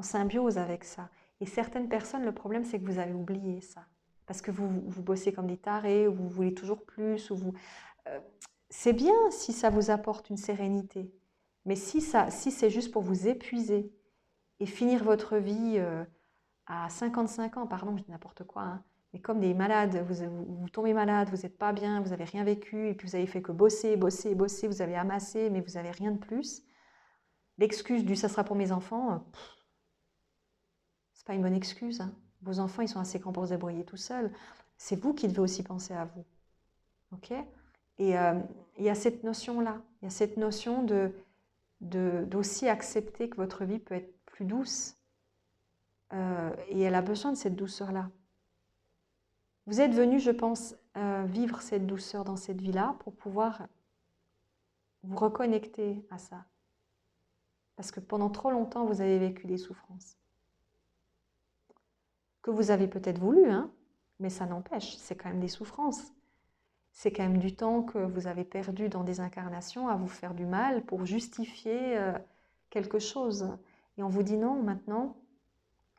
symbiose avec ça. Et certaines personnes, le problème, c'est que vous avez oublié ça. Parce que vous bossez comme des tarés, ou vous voulez toujours plus, c'est bien si ça vous apporte une sérénité. Mais si c'est juste pour vous épuiser et finir votre vie à 55 ans, pardon, je dis n'importe quoi, hein, mais comme des malades, vous tombez malade, vous n'êtes pas bien, vous n'avez rien vécu, et puis vous avez fait que bosser, bosser, bosser, vous avez amassé, mais vous n'avez rien de plus. L'excuse du « ça sera pour mes enfants », c'est pas une bonne excuse. Hein. Vos enfants, ils sont assez grands pour se débrouiller tout seuls. C'est vous qui devez aussi penser à vous. Ok ? Et il y a cette notion-là. Il y a cette notion d'aussi accepter que votre vie peut être plus douce. Et elle a besoin de cette douceur-là. Vous êtes venu, je pense, vivre cette douceur dans cette vie-là pour pouvoir vous reconnecter à ça. Parce que pendant trop longtemps, vous avez vécu des souffrances. Que vous avez peut-être voulu, hein, mais ça n'empêche, c'est quand même des souffrances. C'est quand même du temps que vous avez perdu dans des incarnations à vous faire du mal pour justifier quelque chose. Et on vous dit non, maintenant,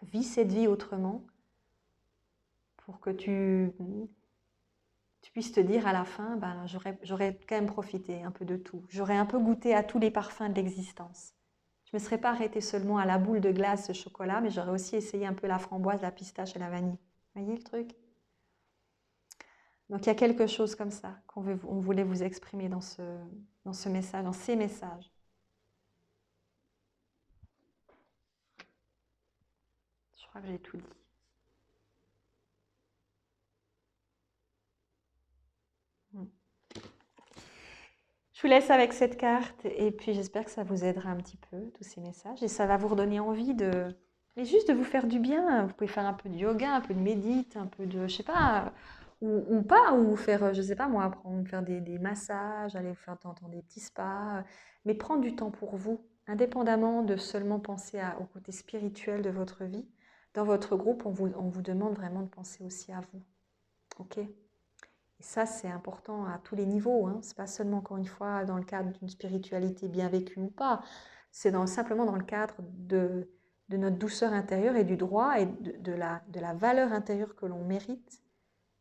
vis cette vie autrement pour que tu puisses te dire à la fin, ben, j'aurais quand même profité un peu de tout. J'aurais un peu goûté à tous les parfums de l'existence. Je ne me serais pas arrêtée seulement à la boule de glace, ce chocolat, mais j'aurais aussi essayé un peu la framboise, la pistache et la vanille. Vous voyez le truc ? Donc il y a quelque chose comme ça on voulait vous exprimer dans ce message, dans ces messages. Je crois que j'ai tout dit. Mm. Je vous laisse avec cette carte et puis j'espère que ça vous aidera un petit peu, tous ces messages. Et ça va vous redonner envie et juste de vous faire du bien. Vous pouvez faire un peu de yoga, un peu de médite, un peu de, je sais pas, ou pas, ou faire, je sais pas moi, faire des massages, aller vous faire entendre des petits spas. Mais prendre du temps pour vous, indépendamment de seulement penser au côté spirituel de votre vie. Dans votre groupe, on vous demande vraiment de penser aussi à vous. Ok? Et ça, c'est important à tous les niveaux. Hein. Ce n'est pas seulement, encore une fois, dans le cadre d'une spiritualité bien vécue ou pas. C'est simplement dans le cadre de notre douceur intérieure et du droit et de la valeur intérieure que l'on mérite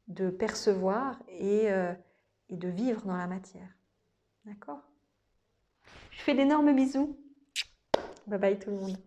de percevoir et de vivre dans la matière. D'accord? Je fais d'énormes bisous. Bye bye tout le monde.